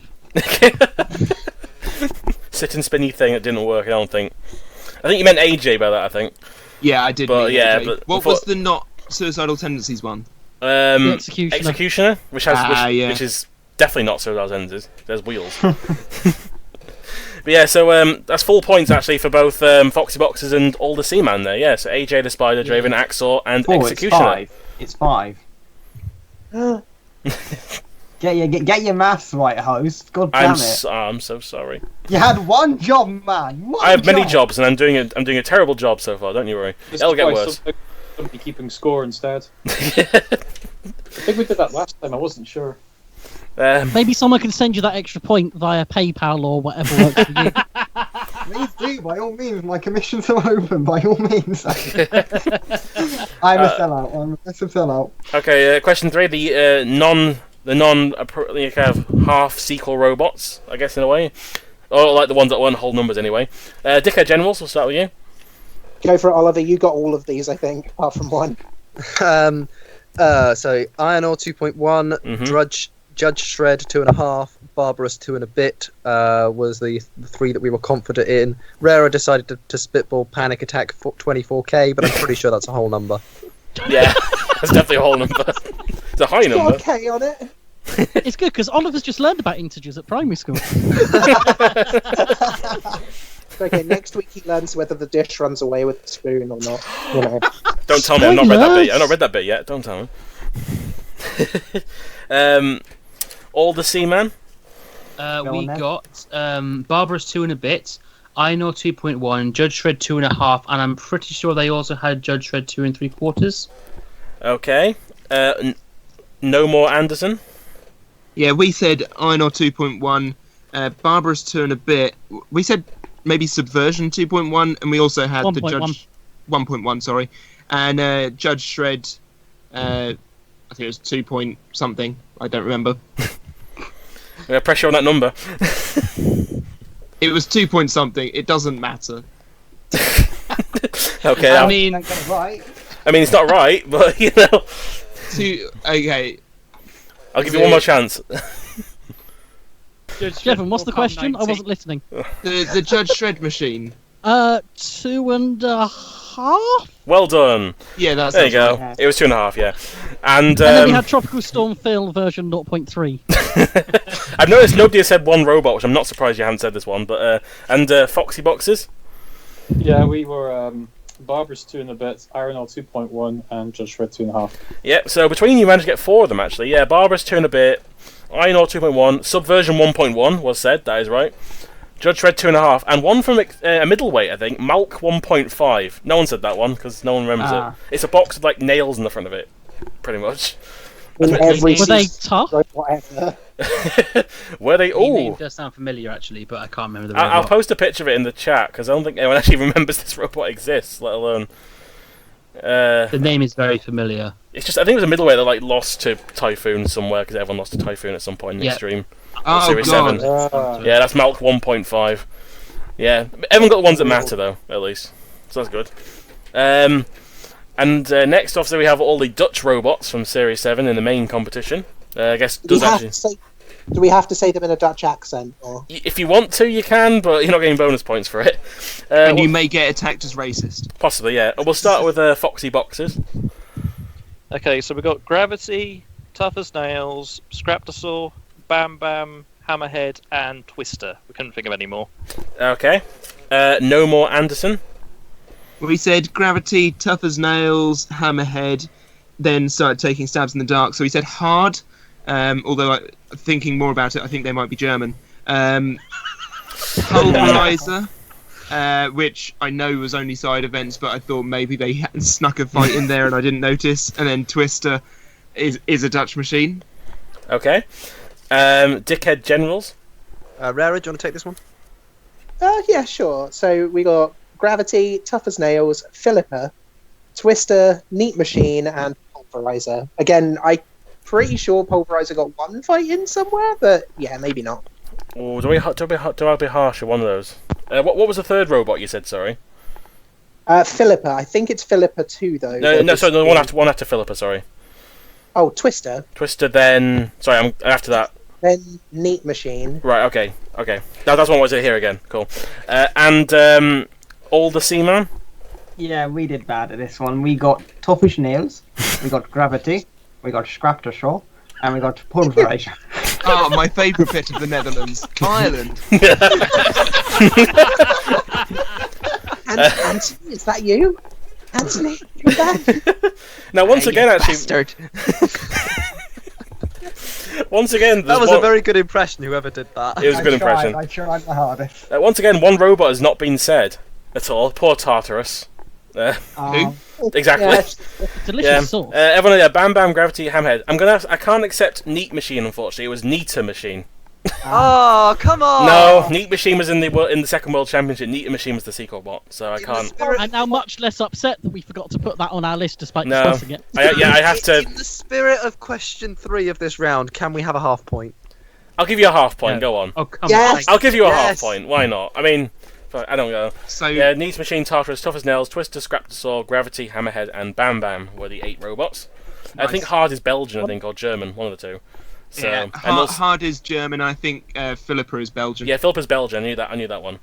Sit and Spinny thing that didn't work. I don't think. I think you meant AJ by that. I think. Yeah, I did. But, mean yeah, AJ. but what before- was the not Suicidal Tendencies one? The Executioner. Executioner, which is definitely not Suicidal Tendencies. There's wheels. But yeah, so that's 4 points actually for both Foxy Boxes and Older Seaman there. Yeah, so AJ the Spider, Draven, Axor, and Executioner. It's 5. Get your maths right, host. God damn it. I'm so sorry. You had one job, man. I have many jobs, and I'm doing a terrible job so far. Don't you worry. This It'll is get why worse. Somebody keeping score instead. I think we did that last time. I wasn't sure. Maybe someone can send you that extra point via PayPal or whatever works for you. Please do, by all means. My commissions are open, by all means. I'm a sellout. I'm a massive sellout. Okay, question 3: the kind of half sequel robots, I guess in a way, or like the ones that weren't whole numbers anyway. Dickhead Generals. We'll start with you. Go for it, Oliver. You got all of these, I think, apart from one. So Iron Ore 2.1, Mhm. Judge Shred 2.5, Barbarous 2 and a bit was the three that we were confident in. Rara decided to spitball Panic Attack 24k, but I'm pretty sure that's a whole number. Yeah, that's definitely a whole number. It's a high Got number. a K on it. It's good because Oliver's just learned about integers at primary school. Okay, next week he learns whether the dish runs away with the spoon or not. You know. Don't tell me, I've not read that bit. I've not read that bit yet. Don't tell me. All the Seaman. We on then. got Barbarous 2 and a bit, Iron Ore 2.1, Judge Shred 2.5, and I'm pretty sure they also had Judge Shred 2 3/4. Okay. No More Anderson. Yeah, we said Iron Ore 2.1, Barbarous 2 and a bit. We said maybe Subversion 2.1, and we also had the 1.1. Judge 1.1, sorry, and Judge Shred. I think it was 2 point something. I don't remember. Pressure on that number. It was 2 point something. It doesn't matter. Okay. I I mean, Don't get it right. mean, it's not right, but you know, Okay. I'll give you one more chance. Jevon, what's the question? I wasn't listening. The Judge Shred machine. 2.5. Well done. Yeah, that's There you go. right. It was 2.5, yeah. And, And then we had Tropical Storm Phil version 0.3. I've noticed nobody has said one robot, which I'm not surprised you haven't said this one. But and Foxy Boxes. Yeah, we were Barbarous 2 and a bit, Iron Ore 2.1, and Judge Shred 2.5. Yep. So between you managed to get 4 of them actually. Yeah, Barbarous 2 and a bit, Iron Ore 2.1, Subversion 1.1 was said. That is right. Judge Shred 2.5, and one from a middleweight, I think, Malk 1.5. No one said that one because no one remembers it. It's a box with like nails in the front of it, pretty much. In every Were they season, tough? whatever. Were they? the name Oh, does sound familiar actually, but I can't remember the I'll robot. post a picture of it in the chat because I don't think anyone actually remembers this robot exists, let alone. The name is very familiar. It's just I think it was a middleweight that like lost to Typhoon somewhere because everyone lost to Typhoon at some point in the Yeah. extreme. Oh Series god. 7. Yeah, that's Malk 1.5. Yeah, everyone got the ones that matter though, at least. So that's good. And next, obviously, we have all the Dutch robots from Series 7 in the main competition. I guess Do we, does have actually. to say, do we have to say them in a Dutch accent? Or? If you want to, you can, but you're not getting bonus points for it. And you well, may get attacked as racist. possibly, yeah. We'll start with Foxy Boxes. Okay, so we've got Gravity, Tough as Nails, Scraptosaur, Bam Bam, Hammerhead, and Twister. We couldn't think of any more. Okay. No More Anderson. We said Gravity, Tough as Nails, Hammerhead, then started taking stabs in the dark. So we said Hard, although thinking more about it, I think they might be German. Pulverizer, which I know was only side events, but I thought maybe they had snuck a fight in there and I didn't notice. And then Twister is a Dutch machine. Okay. Dickhead Generals. Rara, do you want to take this one? Yeah, sure. So we got Gravity, Tough as Nails, Philippa, Twister, Neat Machine, and Pulverizer. Again, I'm pretty sure Pulverizer got one fight in somewhere, but yeah, maybe not. Oh, do I be harsh with one of those? What was the third robot you said? Sorry. Philippa, I think it's Philippa 2 though. No, sorry, the one after Philippa. Sorry. Oh, Twister, Twister. Then sorry, I'm after that. then Neat Machine. Right. Okay. That's one I was here again. Cool. And all the Seaman. Yeah, we did bad at this one. We got Toughish Nails, we got Gravity, we got Scraptosaur, and we got Pulverizer. Oh, my favourite bit of the Netherlands. Ireland. Anthony, is that you? Anthony, you're back. Now, once again, actually, Bastard. once again, That was one, a very good impression, whoever did that. It was a good impression. I tried my hardest. Once again, one robot has not been said at all. Poor Tartarus. Exactly. Yeah, Delicious sauce. Everyone, yeah, Bam Bam, Gravity, Hamhead. I can't accept Neat Machine, unfortunately. It was Neater Machine. Oh, come on! No, Neat Machine was in the Second World Championship. Neater Machine was the sequel bot, so I can't. I'm now much less upset that we forgot to put that on our list despite No, discussing it. I have to. In the spirit of question 3 of this round, can we have a half point? I'll give you a half point. Yeah. Go on. Oh, come Yes. on. I'll give you a half Yes. point. Why not? I mean, I don't know. So Yeah, Needs Machine, Tartarus, Tough as Nails, Twister, Scraptosaur, Gravity, Hammerhead, and Bam Bam were the 8 robots. I Nice. think Hard is Belgian, I think, or German, one of the two. So, yeah, and Hard, also- Hard is German. I think Philippa is Belgian. yeah, Philippa's Belgian. I knew that one.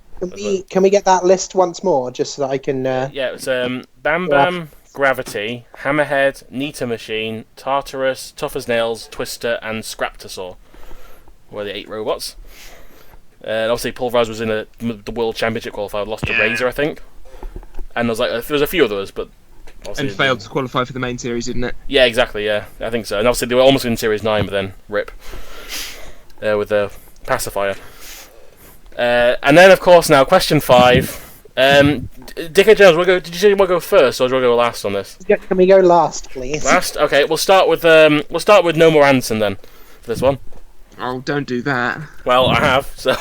Can we get that list once more, just so that I can? Yeah, it's Bam Bam, Gravity, Hammerhead, Nita Machine, Tartarus, Tough as Nails, Twister, and Scraptosaur were the 8 robots. And obviously, Pulverizer was in the World Championship qualifier, lost to Yeah. Razor, I think. And there was a few others, but obviously And failed to qualify for the main series, didn't it? Yeah, exactly. Yeah, I think so. And obviously, they were almost in Series 9, but then rip with the pacifier. And then, of course, now question 5. Dickhead Jones, did you say you want to go first, or do you want to go last on this? Can we go last, please? Last. Okay, we'll start with No More Anderson then for this one. Oh, don't do that. Well, I have. So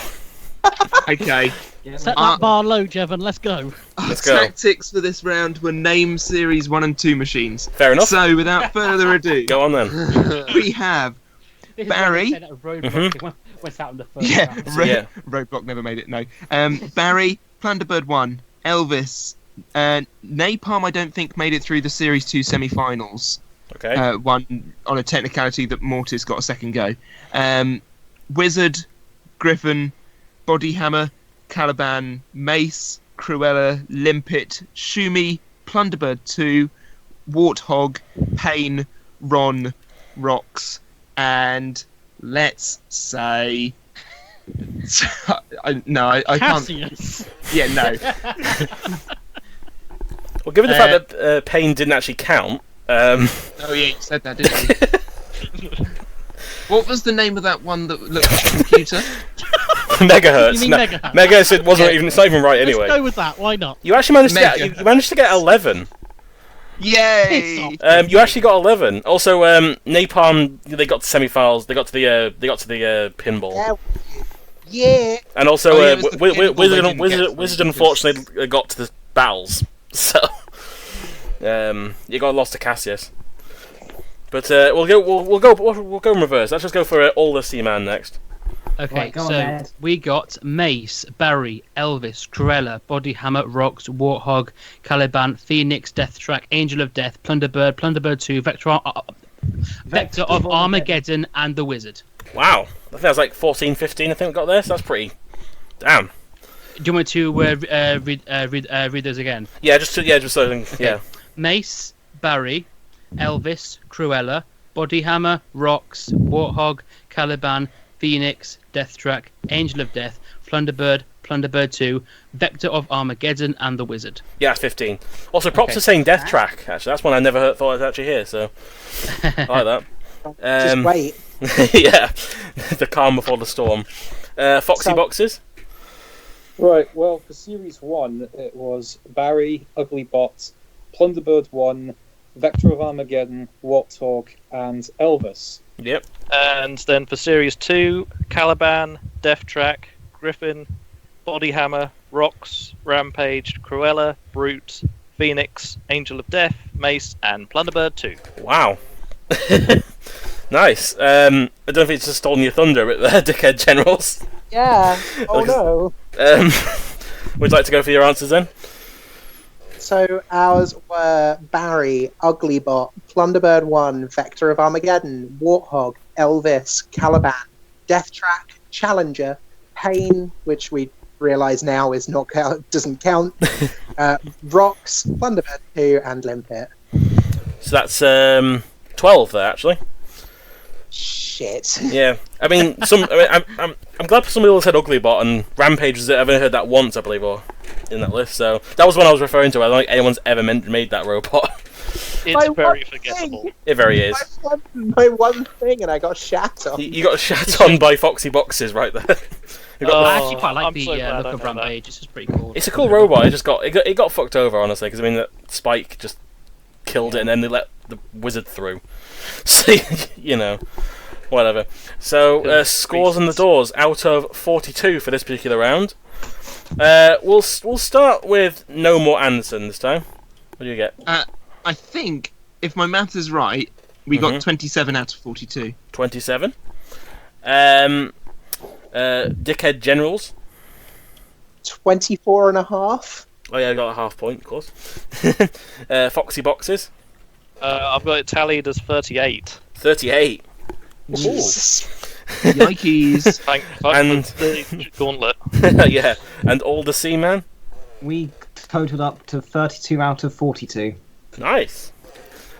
Okay. Set that bar low, Jevon. Let's go. Let's go. Tactics for this round were name Series 1 and 2 machines. Fair enough. So, without further ado, Go on then. we have This is Barry? why they said that Roadblock went out in the first yeah, round. Yeah. Roadblock never made it. No, Barry, Plunderbird 1, Elvis, Napalm. I don't think made it through the Series 2 semi-finals. Okay. One on a technicality that Mortis got a second go. Wizard, Griffin, Bodyhammer, Caliban, Mace, Cruella, Limpet, Shumi, Plunderbird 2, Warthog, Pain, Ron, Rox, and let's say... I can't... Cassius. Yeah, no. Well, given the fact that Pain didn't actually count. Oh yeah, you said that, didn't you? What was the name of that one that looked like a computer? Megahertz. You mean No, Megahertz? Megahertz it's not even right anyway. Let's go with that. Why not? You actually managed to Megahertz. you managed to get 11. Yay! You actually got 11. Also, Napalm, they got to semi-finals. They got to the pinball. Yeah. And also, Oh, yeah, it was the pinball they Wizard, didn't get through Wizard because- unfortunately got to the battles. So, you got lost to Cassius. But we'll go in reverse. Let's just go for all the Seaman next. Okay, Right, go on, so Ed. we got Mace, Barry, Elvis, Cruella, Bodyhammer, Rox, Warthog, Caliban, Phoenix, Deathtrack, Angel of Death, Plunderbird, Plunderbird 2, Vector of Armageddon, and the Wizard. Wow, I think that was like 14, 15. I think we got this. That's pretty. Damn. Do you want me to read those again? Yeah, just so yeah. Mace, Barry, Elvis, Cruella, Bodyhammer, Rox, Warthog, Caliban, Phoenix, Deathtrack, Angel of Death, Plunderbird, Plunderbird 2, Vector of Armageddon, and the Wizard. Yeah, it's 15. Also, props to saying Death Track. Actually, that's one I never thought I'd actually hear. So I like that. Just wait. Yeah, the calm before the storm. Foxy boxes. Right, well, for Series 1, it was Barry, Uglybot, Plunderbird 1, Vector of Armageddon, Warthog, and Elvis. Yep. And then for Series 2, Caliban, Deathtrack, Griffin, Bodyhammer, Rox, Rampage, Cruella, Brute, Phoenix, Angel of Death, Mace, and Plunderbird 2. Wow. Nice. I don't know if it's just stolen your thunder a bit there, Dickhead Generals. Yeah. Oh no. Would you like to go for your answers then? So ours were Barry, Uglybot, Plunderbird 1, Vector of Armageddon, Warthog, Elvis, Caliban, Deathtrack, Challenger, Pain, which we realise now is not doesn't count, Rox, Plunderbird 2, and Limpet. So that's 12 there, actually. Shit. Yeah. I mean, I'm glad some people said Uglybot and Rampage. I've only heard that once, I believe, or in that list. So that was one I was referring to. I don't think anyone's ever made that robot. It's My very one forgettable. thing. It very is. My one thing, and I got shat on. You got shat on by Foxy Boxes right there. You got Oh, I actually quite like I'm the so glad I look of know that. Rampage. It's just pretty cool. It's a cool robot. It got fucked over, honestly, because I mean, that Spike just killed it, and then they let the Wizard through. So you know, whatever. So scores on the doors out of 42 for this particular round. We'll start with No More Anderson this time. What do you get? I think, if my math is right, we got 27 out of 42. 27. Dickhead Generals. 24.5. Oh yeah, I got a half point, of course. Foxy Boxes, I've got it tallied as 38. 38. Yikes. Thank And- the gauntlet. Yeah, and All the Seaman. We totaled up to 32 out of 42. Nice.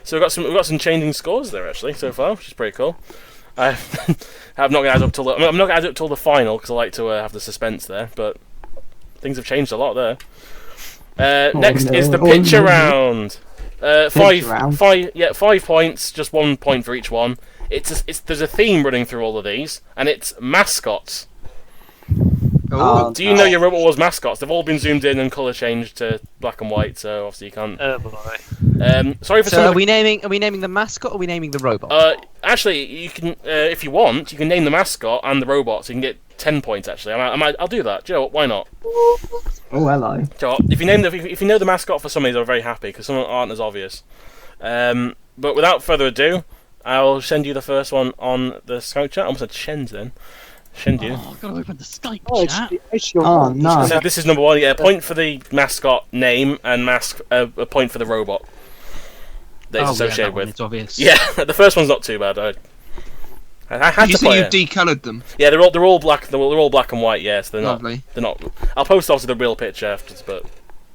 So we've got some changing scores there actually so far, which is pretty cool. I'm not going to add up till I'm not going to add up till the final because I like to have the suspense there, but things have changed a lot there. Next is the picture round. round. 5 points, just 1 point for each one. There's a theme running through all of these, and it's mascots. Oh, Do you know your Robot Wars mascots? They've all been zoomed in and colour changed to black and white, so obviously you can't. Boy. Sorry for So some. are we naming the mascot or are we naming the robot? Actually, you can, if you want, you can name the mascot and the robot, so you can get 10 points. Actually, I'll do that. Do you know what? Why not? Oh, hello. So if you know the mascot for some of these, I'm very happy because some aren't as obvious. But without further ado, I'll send you the first one on the Skype chat. I almost said Shens then. Shendu. Oh, I've got to open the Skype Oh, chat. Oh, no. So this is number one. Yeah, a point for the mascot name and a point for the robot that it's associated with. It's obvious. Yeah, the first one's not too bad. I had Did you to play say it. you've decoloured them? Yeah, they're all black. They're all black and white. Yes, they're not. Lovely. They're not. I'll post obviously the real picture afterwards, but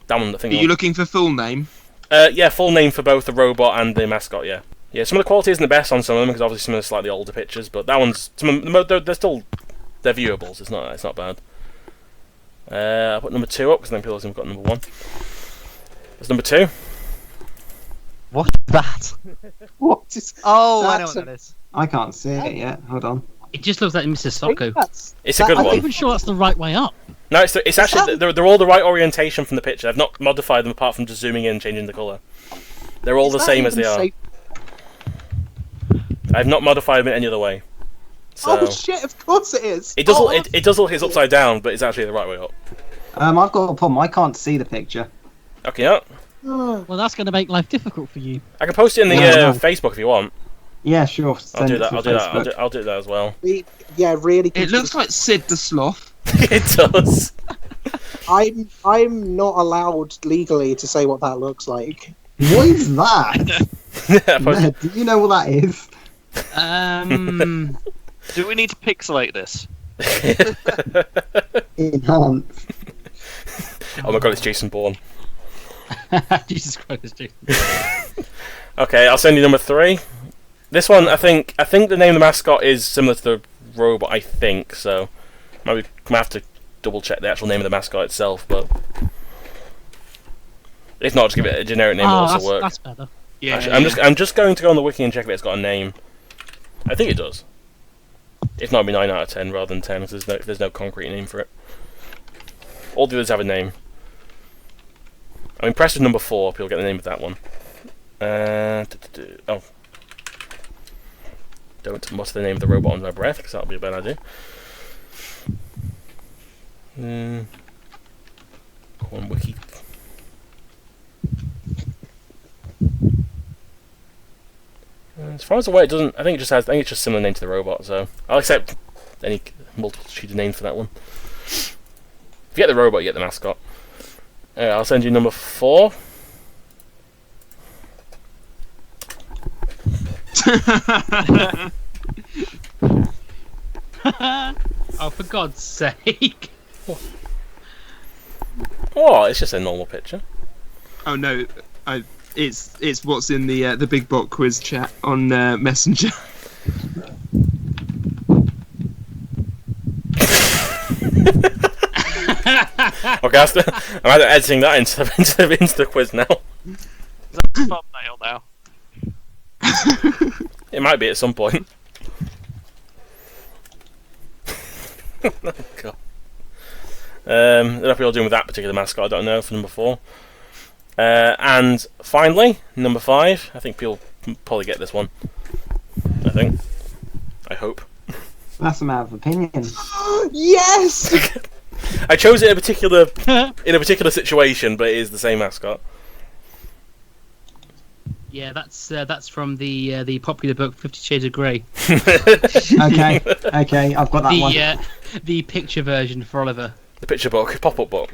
that one I Are think. you looking for full name? Yeah, full name for both the robot and the mascot. Yeah, yeah. Some of the quality isn't the best on some of them because obviously some of the slightly older pictures, but that one's they're still viewables. It's not bad. I'll put number 2 up because then people have got number 1. That's number 2. What's that? What is? Oh, I know That's what that is. I can't see it yet. Hold on. It just looks like Mrs. Socko. It's a good I'm not one. even sure that's the right way up. No, it's actually they're all the right orientation from the picture. I've not modified them apart from just zooming in and changing the colour. They're all the same as they are. I've not modified them in any other way. So Oh shit! Of course it is. it does Oh, look, it does look it's upside down, but it's actually the right way up. I've got a problem. I can't see the picture. Okay, yeah. oh. Well, that's going to make life difficult for you. I can post it in the Yeah. Facebook if you want. Yeah, sure. I'll Send do it that. to I'll do that. Facebook. I'll do that as well. Yeah, really. It looks like Sid the Sloth. It does. I'm not allowed legally to say what that looks like. What is that? I posted- Do you know what that is? Do we need to pixelate this? Enhance. Oh my god, it's Jason Bourne. Jesus Christ, dude. Okay, I'll send you number 3. This one, I think the name of the mascot is similar to the robot. I think so. Maybe I have to double check the actual name of the mascot itself, but if not, just give it a generic name. Will also work. That's better. Yeah. Actually, I'm just going to go on the wiki and check if it's got a name. I think it does. If not, it'd be 9 out of 10 rather than 10 because there's no concrete name for it. All the others have a name. I mean, press number 4, you'll get the name of that one. Oh. Don't mutter the name of the robot under my breath because that'll be a bad idea. Go on, wiki. As far as the way it doesn't, I think it's just similar name to the robot, so I'll accept any multitude of names for that one. If you get the robot, you get the mascot. I'll send you number 4. Oh, for God's sake. Oh, it's just a normal picture. Oh no, it's what's in the Big Bot quiz chat on Messenger. Okay, I'm either editing that into the quiz now. Is that the thumbnail now? It might be at some point. Oh, God. I don't know if you're doing with that particular mascot, I don't know, for number 4. And finally, number 5. I think people probably get this one. I hope. That's a matter of opinion. Yes. I chose it in a particular situation, but it is the same mascot. Yeah, that's from the popular book 50 Shades of Grey. Okay, I've got that one. The picture version for Oliver. The picture book, pop-up book.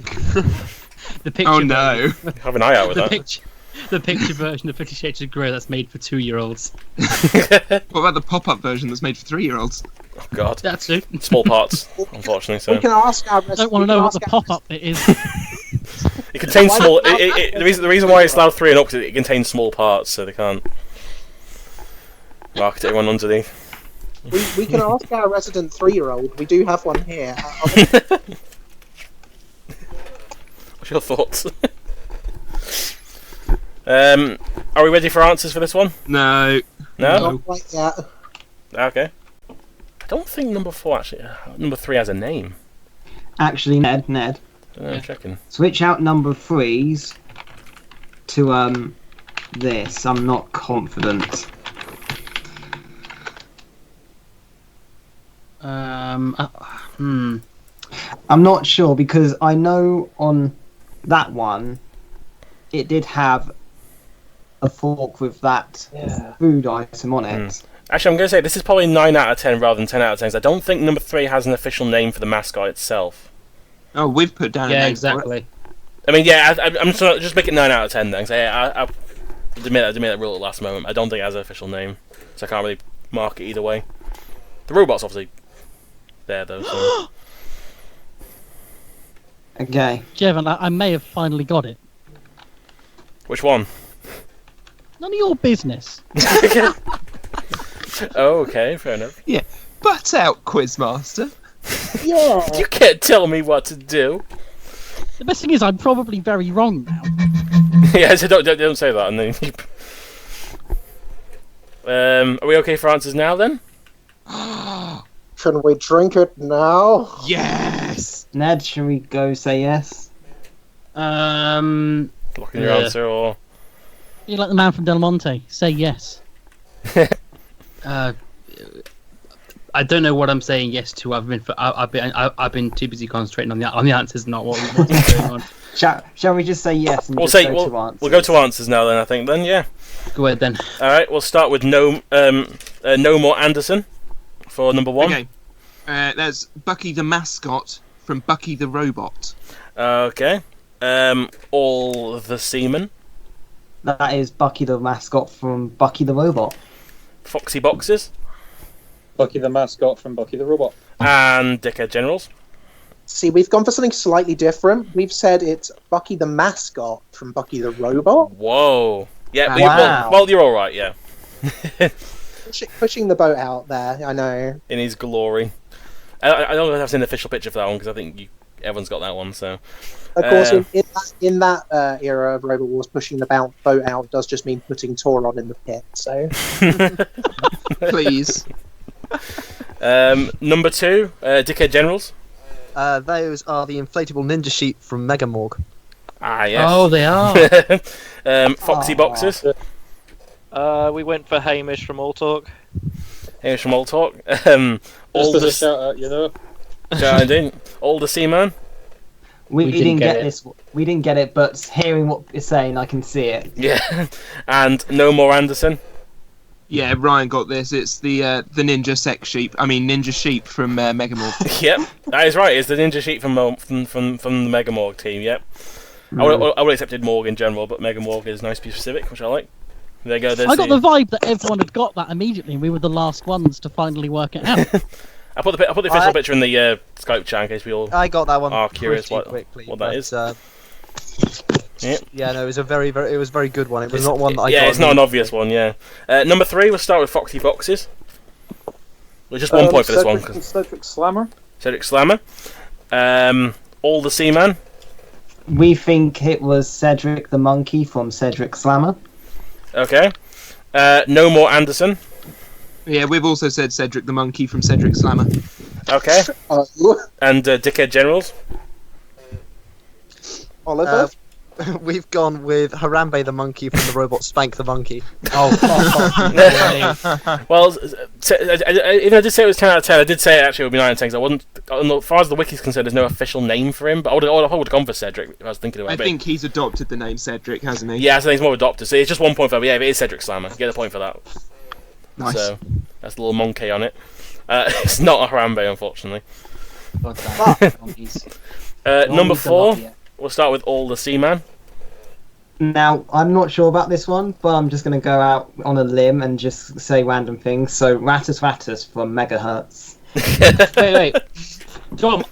The picture. Oh no! Have an eye out with The that. picture. The picture version of 50 Shades of Grey that's made for 2-year-olds. What about the pop-up version that's made for 3-year-olds? Oh God. That's it. Small parts, unfortunately. We So can ask our I don't want to know what the pop-up bit is. it contains small. The reason why it's allowed 3 and up is it contains small parts, so they can't market it everyone underneath. We can ask our resident 3-year-old. We do have one here. What's your thoughts? Are we ready for answers for this one? No. No. Not quite yet. Okay. I don't think number 4 actually. Number 3 has a name. Actually, Ned, I don't know, I'm checking. switch out number 3s to this. I'm not confident. I'm not sure because I know on that one it did have a fork with that food item on it. Actually, I'm going to say this is probably 9 out of 10 rather than 10 out of 10. 'Cause I don't think number 3 has an official name for the mascot itself. Oh, we've put down a Yeah, name exactly. I mean, yeah, I'm just make it 9 out of 10 then. 'Cause I admit that rule at the last moment. I don't think it has an official name, so I can't really mark it either way. The robot's obviously there though. So. Okay. Jevon, I may have finally got it. Which one? None of your business. Oh, okay, fair enough. Butt out, Quizmaster. Yeah. You can't tell me what to do. The best thing is I'm probably very wrong now. Yeah, so don't say that. And then, are we okay for answers now then? Can we drink it now? Yes. Ned, shall we go say yes? Locking your Yeah. answer or? You're like the man from Del Monte. Say yes. I don't know what I'm saying yes to. I've been too busy concentrating on the answers, not what's going on. Shall we just say yes and We'll just say go to answers? we'll go to answers now then. I think then yeah. Go ahead then. All right, we'll start with no more Anderson for number 1. Okay. There's Bucky the mascot from Bucky the Robot. Okay. All the Seamen, That is Bucky the mascot from Bucky the Robot. Foxy Boxes, Bucky the mascot from Bucky the Robot. and Dickhead Generals. See, we've gone for something slightly different. We've said it's Bucky the mascot from Bucky the Robot. Whoa. Yeah. Wow. Well, you're all right. Yeah. Pushing the boat out there, I know. In his glory. I don't know if I've seen the official picture for that one because I think everyone's got that one. So. Of course, in that era of Robot Wars, pushing the boat out does just mean putting Tauron in the pit. So, Please. Number 2, Dickhead Generals. Those are the inflatable ninja sheep from Megamorg. Ah, yes. Oh, they are. Foxy Boxes. We went for Hamish from All Talk. Here's from All Talk. Just as a shout out, you know. All the Seaman. We didn't get it. this. We didn't get it, but hearing what you're saying, I can see it. Yeah. And No More Anderson. Yeah, Ryan got this. It's the ninja sex sheep. I mean, ninja sheep from Megamorg. Yep, that is right. It's the Ninja Sheep from the Megamorg team. Yep. I would have accepted Morg in general, but Megamorg is nice, be specific, which I like. There you go. There's I got the vibe that everyone had got that immediately, and we were the last ones to finally work it out. I put the official picture in the Skype chat in case we all I got that one. are curious pretty what quickly, that but, is. Yep. Yeah, no, it was a very good one. It was not one that I got. Yeah, it's not an obvious one. Yeah. Number 3, we'll start with Foxy Boxes. Well, just 1 point for this one. Cedric Slammer. Cedric Slammer. All the Seaman. We think it was Cedric the monkey from Cedric Slammer. Okay. No More Anderson. Yeah, we've also said Cedric the monkey from Cedric Slammer. Okay. And Dickhead Generals. Oliver. We've gone with Harambe the monkey from the robot Spank the monkey. Oh, fuck off. Well, even though I did say it was 10 out of 10, I did say it actually would be 9 out of 10 because I wasn't. As far as the wiki's concerned, there's no official name for him, but I would have gone for Cedric if I was thinking about I it. think he's adopted the name Cedric, hasn't he? Yeah, so he's more adopted. So it's just 1 point for that. But yeah, it is Cedric Slammer. You get the point for that. Nice. So that's a little monkey on it. It's not a Harambe, unfortunately. God damn. Number 4, we'll start with All the Seaman. Now, I'm not sure about this one, but I'm just going to go out on a limb and just say random things. So, Rattus Rattus from Megahertz. Wait. Dom,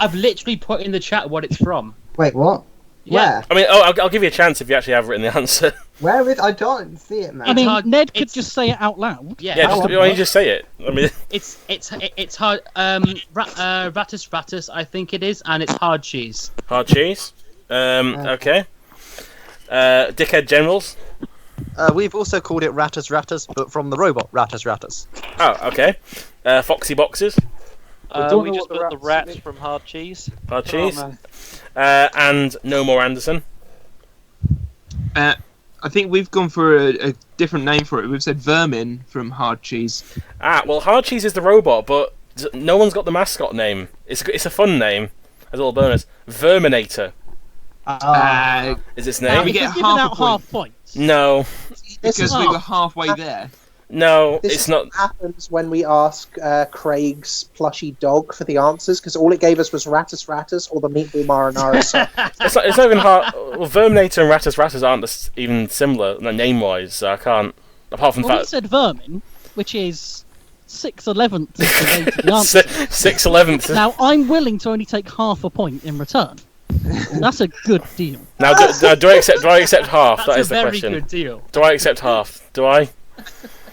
I've literally put in the chat what it's from. Wait, what? Yeah. I mean, I'll give you a chance if you actually have written the answer. Where is? I don't see it, man. I mean, hard- Ned could it's- just say it out loud. Yeah. Yeah, why don't you just say it? I mean, It's hard. Rattus Rattus, I think it is, and it's hard cheese. hard cheese. Okay. Dickhead Generals. We've also called it Rattus Rattus, but from the robot Rattus Rattus. Oh, okay. Foxy Boxes. don't We know just what put the the rats rats make. from Hard Cheese. Hard Oh, cheese. man. And No More Anderson. I think we've gone for a different name for it. We've said Vermin from Hard Cheese. Well, Hard Cheese is the robot, but no one's got the mascot name. It's a fun name. As a little bonus. Verminator is its Now, name. we if get you're giving half a out point. half points. No, This Because is we were halfway there. no, This it's is not. what happens when we ask Craig's plushy dog for the answers, because all it gave us was Rattus Rattus or the Meatball Marinara sauce. It's not even hard. Well, Verminator and Rattus Rattus aren't even similar name-wise, so I can't. Apart from the Well, he fact. said vermin, which is 6/11th of the way to the answer. 6/11th. Now, I'm willing to only take half a point in return. That's a good deal. Now, do I accept? Do I accept half? That's That a is the very question. good deal. Do I accept half? Do I?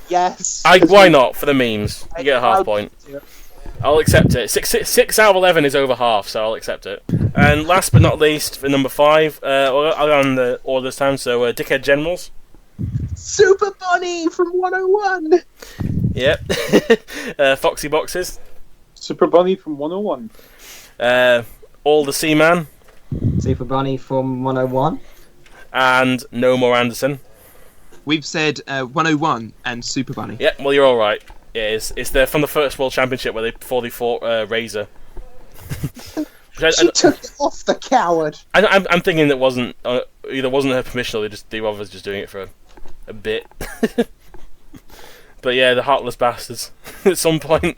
Yes. Why not? For the memes, you get a half point. I'll accept it. 6 out of 11 is over half, so I'll accept it. And last but not least, for number 5, I'll go on the order this time. So, Dickhead Generals. Super Bunny from 101. Yep. Foxy Boxes. Super Bunny from 101. All the Seaman. Super Bunny from 101. And No More Anderson. We've said 101 and Super Bunny. Yep. Well, you're all right. Yeah, it's from the first World Championship before they fought Razor. She took it off, the coward. I'm thinking it wasn't either wasn't her permission or they were just doing it for a bit. But yeah, the heartless bastards. At some point,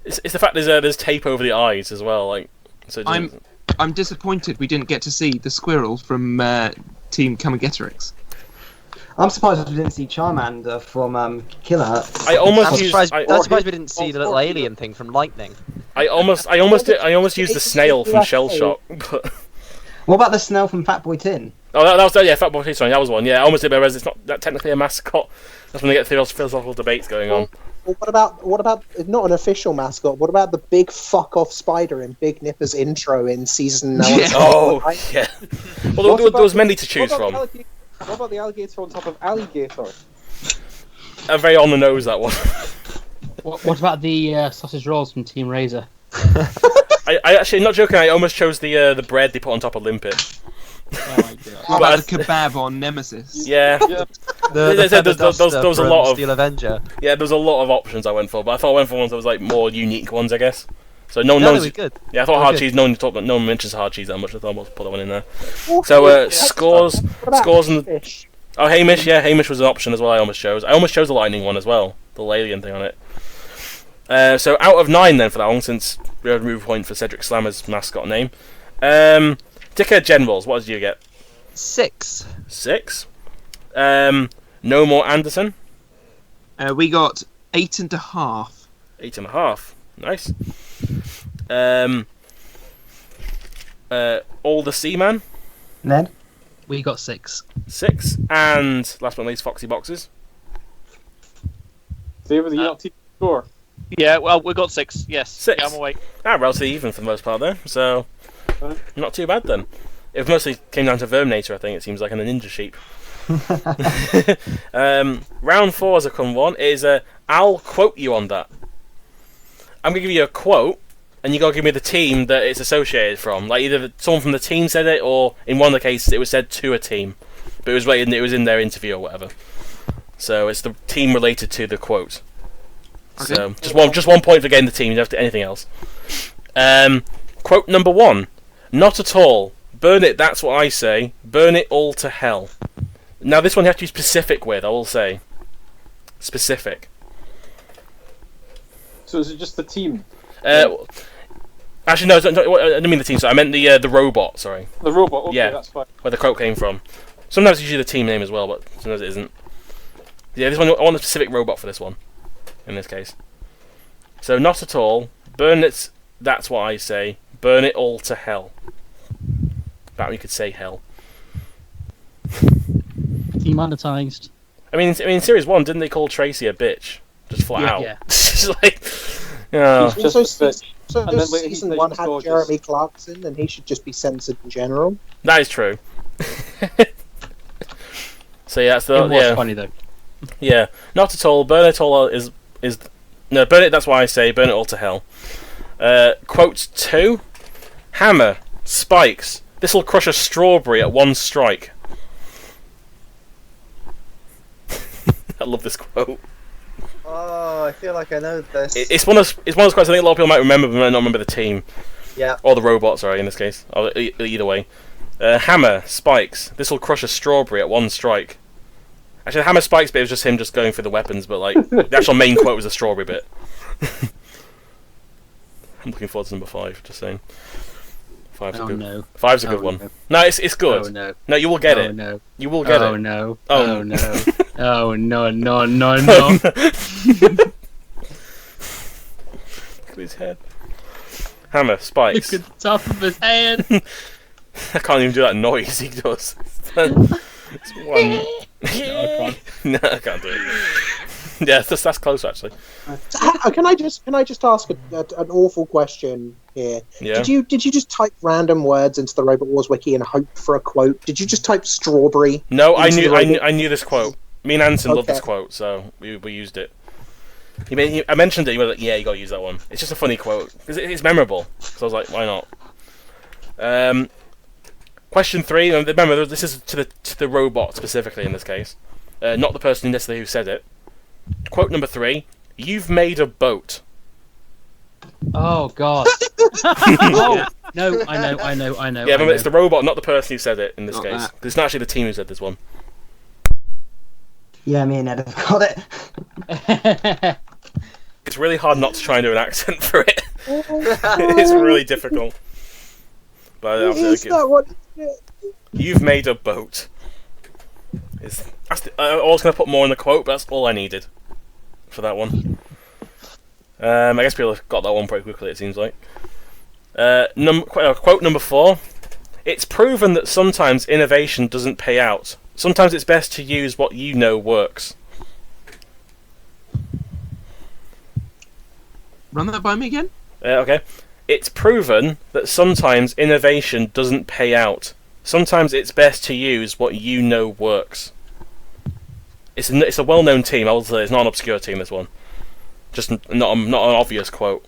it's the fact there's tape over the eyes as well. Like, so it doesn't- I'm disappointed we didn't get to see the squirrel from Team Kamagetrix. I'm surprised we didn't see Charmander from Kilohertz. I almost I'm used surprised, I, I'm surprised we didn't see the little alien thing from Lightning. I almost used the snail from Shell Shock, but What about the snail from Fatboy Tin? that was Fatboy Slim. That was one. Yeah, I almost did, but it's not that technically a mascot. That's when they get philosophical debates going on. Well, what about not an official mascot? What about the big fuck off spider in Big Nipper's intro in season? Yeah. Oh yeah. Well, there was many to choose from. What about the alligator on top of alligator? Very on the nose, that one. What about the sausage rolls from Team Razor? I actually, not joking. I almost chose the bread they put on top of Limpet. Oh my god. What about the kebab on Nemesis? Yeah, Yeah. There's Feather a Duster lot from of- Steel Avenger. yeah. There was a lot of options I went for, but I thought I went for ones that was like more unique ones, I guess. So no No, one's it was good. yeah. I thought Very hard good. cheese. No one mentions hard cheese that much. I thought I'll put that one in there. So scores and fish. oh Hamish, yeah, Hamish was an option as well. I almost chose the lightning one as well, the alien thing on it. So out of 9 then for that one, since we had a move point for Cedric Slammer's mascot name. Dickhead Generals, what did you get? 6. 6. No More Anderson, We got 8.5. 8.5. Nice. All the Seaman, Ned? We got 6. 6. And last but not least, Foxy Boxes. David, you not team score. Yeah, well, we got 6. Yes. 6. Yeah, I'm awake. Relatively even for the most part there, so not too bad then. It mostly came down to Verminator, I think, it seems like, and a Ninja Sheep. Round 4 has come one, is I'll quote you on that. I'm going to give you a quote, and you got to give me the team that it's associated from. Like, either someone from the team said it, or in one of the cases it was said to a team. But it was in their interview or whatever. So it's the team related to the quote. Okay. So just one point for getting the team. You don't have to do anything else. Quote number 1: "Not at all. Burn it. That's what I say. Burn it all to hell." Now this one you have to be specific with. I will say specific. So is it just the team? Actually, no, I didn't mean the team. Sorry, I meant the robot. Sorry, The robot. Okay, Yeah. that's fine. where the quote came from. Sometimes it's usually the team name as well, but sometimes it isn't. Yeah, this one I want a specific robot for this one. In this case, so not at all. Burn it. That's what I say. Burn it all to hell. That we could say hell. Demonetized. I mean, in Series 1, didn't they call Tracy a bitch? Just flat out. Yeah. It's like, oh. Just Also, a bit. And then later he season says 1 she's had gorgeous. Jeremy Clarkson, and he should just be censored in general. That is true. So yeah, that's the It was yeah, funny though. yeah. Not at all. Burn it all is no, burn it. That's why I say burn it all to hell. Quote 2: Hammer, spikes. This'll crush a strawberry at one strike. I love this quote. Oh, I feel like I know this. It's one of those quotes I think a lot of people might remember, but might not remember the team. Yeah. Or the robot, sorry, in this case. Either way. Hammer, spikes. This'll crush a strawberry at one strike. Actually, the hammer spikes bit was just him just going for the weapons, but like the actual main quote was the strawberry bit. I'm looking forward to number 5, just saying. 5's a Oh good. no. 5's a good Oh, one. no. No, it's good. Oh no. No, you will get Oh it. no. You will get Oh it. no. Oh. Oh no. Oh no no no no. Look at his head. Hammer, spikes. Look at the top of his head. I can't even do that noise he does. It's one. No, I can't. No, I can't do it. Yeah, that's close actually. Can I just ask an awful question here? Yeah. Did you just type random words into the Robot Wars wiki and hope for a quote? Did you just type strawberry? No, I into knew the Robot- I knew this quote. Me and Anson loved this Okay. quote, so we used it. I mentioned it. You were like, "Yeah, you got to use that one." It's just a funny quote because it's memorable. So I was like, "Why not?" Question 3. Remember, this is to the robot specifically in this case, not the person necessarily who said it. Quote number 3: "You've made a boat." Oh god. Oh no, I know. Yeah, remember, it's the robot, not the person who said it in this Not case. that. 'Cause it's not actually the team who said this one. Yeah, me and Ed have got it. It's really hard not to try and do an accent for it. It's really difficult. But Is that what? you've made a boat. I was going to put more in the quote, but that's all I needed for that one. I guess people have got that one pretty quickly, it seems like. Quote number 4. It's proven that sometimes innovation doesn't pay out. Sometimes it's best to use what you know works. Run that by me again. Okay. It's proven that sometimes innovation doesn't pay out. Sometimes it's best to use what you know works. It's a well-known team. I will say it's not an obscure team. This one, just not an obvious quote.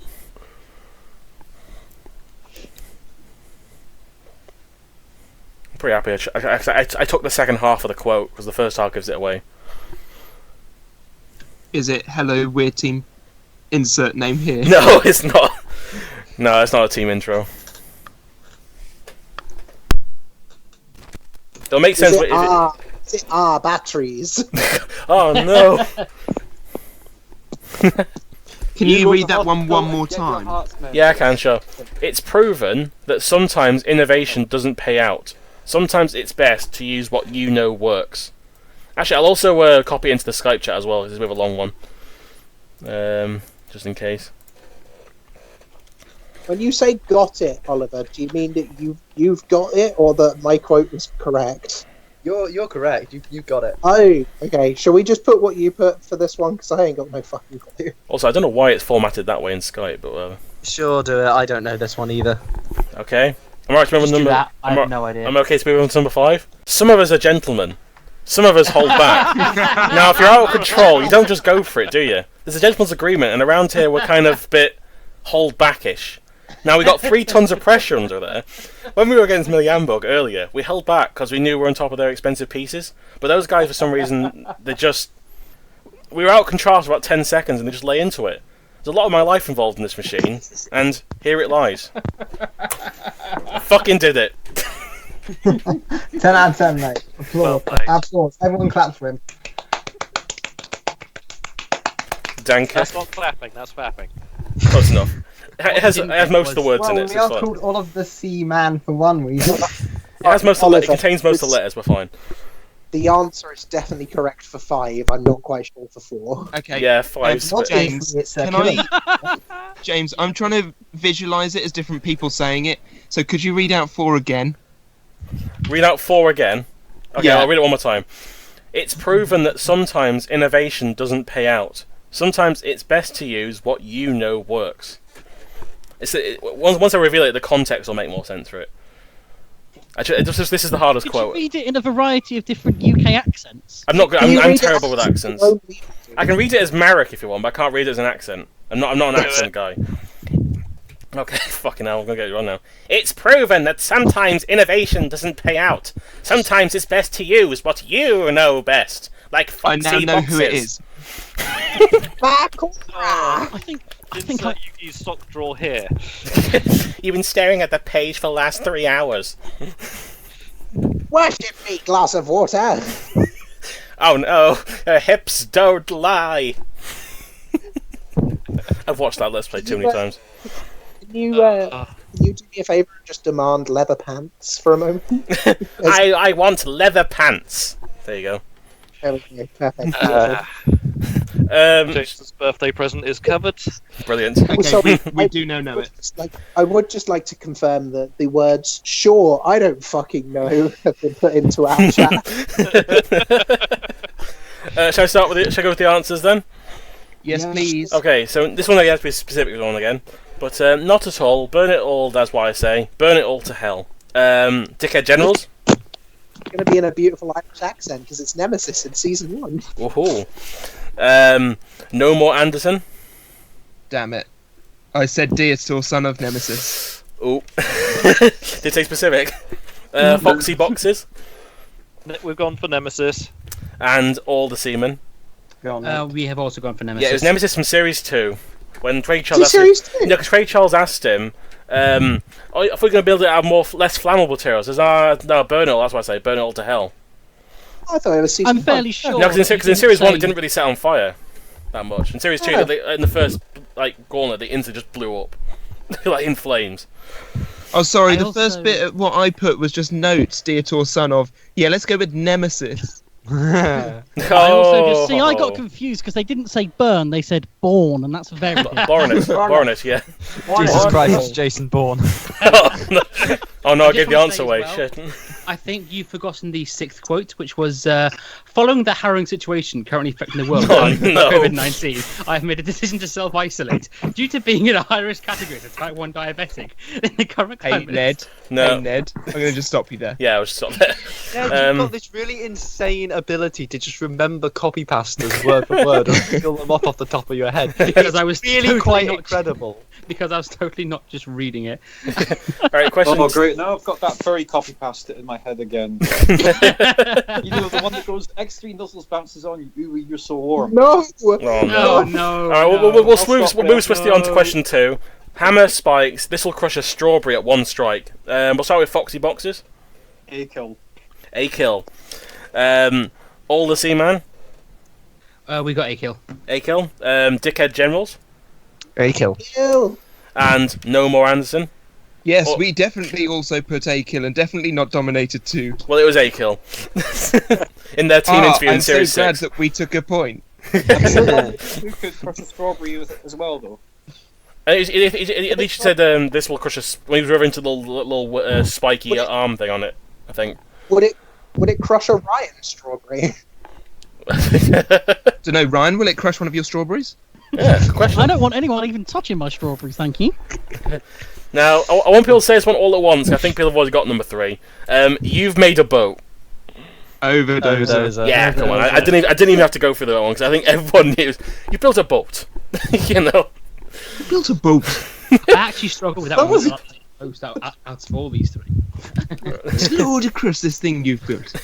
I'm pretty happy. I took the second half of the quote because the first half gives it away. Is it hello, we're team? Insert name here. No, it's not. No, it's not a team intro. It'll make sense. Is it batteries? Oh no! Can you read that one more time? Yeah, I can, sure. It's proven that sometimes innovation doesn't pay out. Sometimes it's best to use what you know works. Actually, I'll also copy it into the Skype chat as well. This is a bit of a long one. Just in case. When you say "got it," Oliver, do you mean that you've got it, or that my quote was correct? You're correct. You got it. Oh, okay. Shall we just put what you put for this one? Because I ain't got no fucking clue. Also, I don't know why it's formatted that way in Skype, but Sure, do it. I don't know this one either. okay. I'm right to remember Just do number. that. I have no idea. I'm okay to move on to number 5. Some of us are gentlemen. Some of us hold back. Now, if you're out of control, you don't just go for it, do you? There's a gentleman's agreement, and around here we're kind of a bit hold backish. Now, we got 3 tons of pressure under there. When we were against Milliamburg earlier, we held back because we knew we were on top of their expensive pieces. But those guys, for some reason, we were out control for about 10 seconds and they just lay into it. There's a lot of my life involved in this machine, and here it lies. I fucking did it. 10 out of 10, mate. Applause. Well played. Applause. Everyone clap for him. Danke. That's not clapping, that's fapping. Close enough. It has most of the words in Well, it, we so are it's fine. called All of the Sea Man for one reason. It has most of the, it Oliver, contains most of the it's- letters. We're fine. The answer is definitely correct for 5. I'm not quite sure for 4. Okay. Yeah, 5. Not James, easily, it's Can circular. James, I'm trying to visualize it as different people saying it. So could you read out 4 again? Read out 4 again. Okay, Yeah. I'll read it one more time. It's proven that sometimes innovation doesn't pay out. Sometimes it's best to use what you know works. Once I reveal it, the context will make more sense for it. Actually, this is the hardest Could you quote. read it in a variety of different UK accents? I'm not. Can you I'm read it terrible as with accents. your own lead? I can read it as Marek if you want, but I can't read it as an accent. I'm not an accent guy. Okay, fucking hell, I'm gonna get it wrong now. It's proven that sometimes innovation doesn't pay out. Sometimes it's best to use what you know best, like I Foxy now know who it Boxes. is. I think Insert Yuki's sock drawer here. You've been staring at the page for the last 3 hours. Worship me, glass of water. Oh no, her hips don't lie. I've watched that Let's Play too many times. Can you do me a favour and just demand leather pants for a moment? I want leather pants. There you go. There we go. Perfect. Jason's birthday present is covered. Brilliant. Okay, sorry, we do now know it. I would just like to confirm that the words "sure," I don't fucking know, have been put into our chat. Shall I start with it? Shall I go with the answers then? Yes, Yeah. please. Okay, so this one I have to be specific one again. But not at all. Burn it all, that's why I say. Burn it all to hell. Dickhead Generals. It's going to be in a beautiful Irish accent because it's Nemesis in season 1. Woohoo. No More Anderson. Damn it. I said Deator, son of Nemesis. Oh. Did say specific. Foxy Boxes. We've gone for Nemesis. And All the Seamen. We have also gone for Nemesis. Yeah, it was Nemesis from Series 2. When Craig Is Charles it asked him, series 2? no, because Craig Charles asked him, if we're going to build it out of less flammable materials, says, no, burn it all, that's why I say, burn it all to hell. I thought it was season I'm 1. fairly sure. No, because in he didn't Series 1 say- it didn't really set on fire that much. In Series 2, Oh. in the first gauntlet, the instantly just blew up. Like in flames. Oh, sorry, I the also- first bit of what I put was just notes, Deator, son of. Yeah, let's go with Nemesis. I also just see. I Oh. got confused because they didn't say burn; they said born, and that's very. Baroness, yeah. Jesus Christ, it's Jason Bourne. Oh no, I just gave the wanna answer say away. as well- Shit. I think you've forgotten the 6th quote, which was following the harrowing situation currently affecting the world Oh, regarding no. COVID-19. I have made a decision to self-isolate due to being in a high-risk category as a type 1 diabetic in the current Hey, climate. Ned. No. Hey, Ned. I'm going to just stop you there. Yeah, I was just up there. Yeah, you've got this really insane ability to just remember copy pastas word for word and fill them off the top of your head. Because I was Really totally quite not, incredible. because I was totally not just reading it. Alright, question. Oh, great. Now I've got that furry copy pasta in my head again. You know, the one that goes X3 nuzzles bounces on you, ooh, you're so warm. No! Oh, No, no. no. Alright, no. we'll move swiftly on to question 2. Hammer spikes. This will crush a strawberry at one strike. We'll start with Foxy Boxes. A kill. A kill. All the Seaman. We got a kill. A kill. Dickhead Generals. A kill. Ew. And No More Anderson. Yes, Oh. we definitely also put A kill and definitely not dominated 2. Well, it was A kill. In their team interview in I'm so Series glad 6. that we took a point. Who could crush a strawberry as well, though? At least you said this will crush us when he was referring to the little spiky arm thing on it, I think. Would it crush a Ryan strawberry? Don't know, Ryan, will it crush one of your strawberries? Yeah, good question. I don't want anyone even touching my strawberries, thank you. Now, I want people to say this one all at once. I think people have already got number 3. You've made a boat. Overdoser. Yeah, come on. I didn't even have to go through that one because I think everyone knew. You built a boat. You know. You built a boat. I actually struggled with that one most out of all these 3. It's ludicrous, this thing you've built.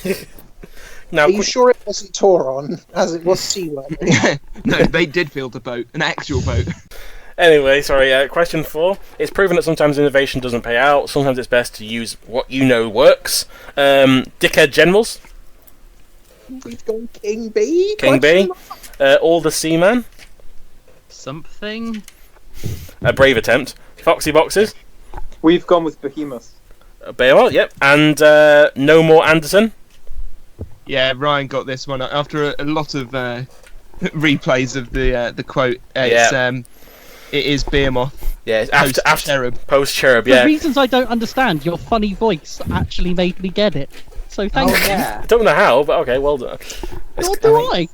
Now, Are you sure it wasn't Tauron, as it was Seaward? No, they did build a boat, an actual boat. anyway, sorry. Question 4. It's proven that sometimes innovation doesn't pay out. Sometimes it's best to use what you know works. Dickhead Generals. We've gone King B? King B. Question mark? All the Seaman. Something. A brave attempt. Foxy Boxes. We've gone with Behemoth. Behemoth, yep. And No More Anderson. Yeah, Ryan got this one after a lot of replays of the quote. It is Behemoth. Yeah, it's after Cherub. Post Cherub, For yeah. reasons I don't understand, your funny voice actually made me get it. So thank you. I don't know how, but okay, well done. Nor do I.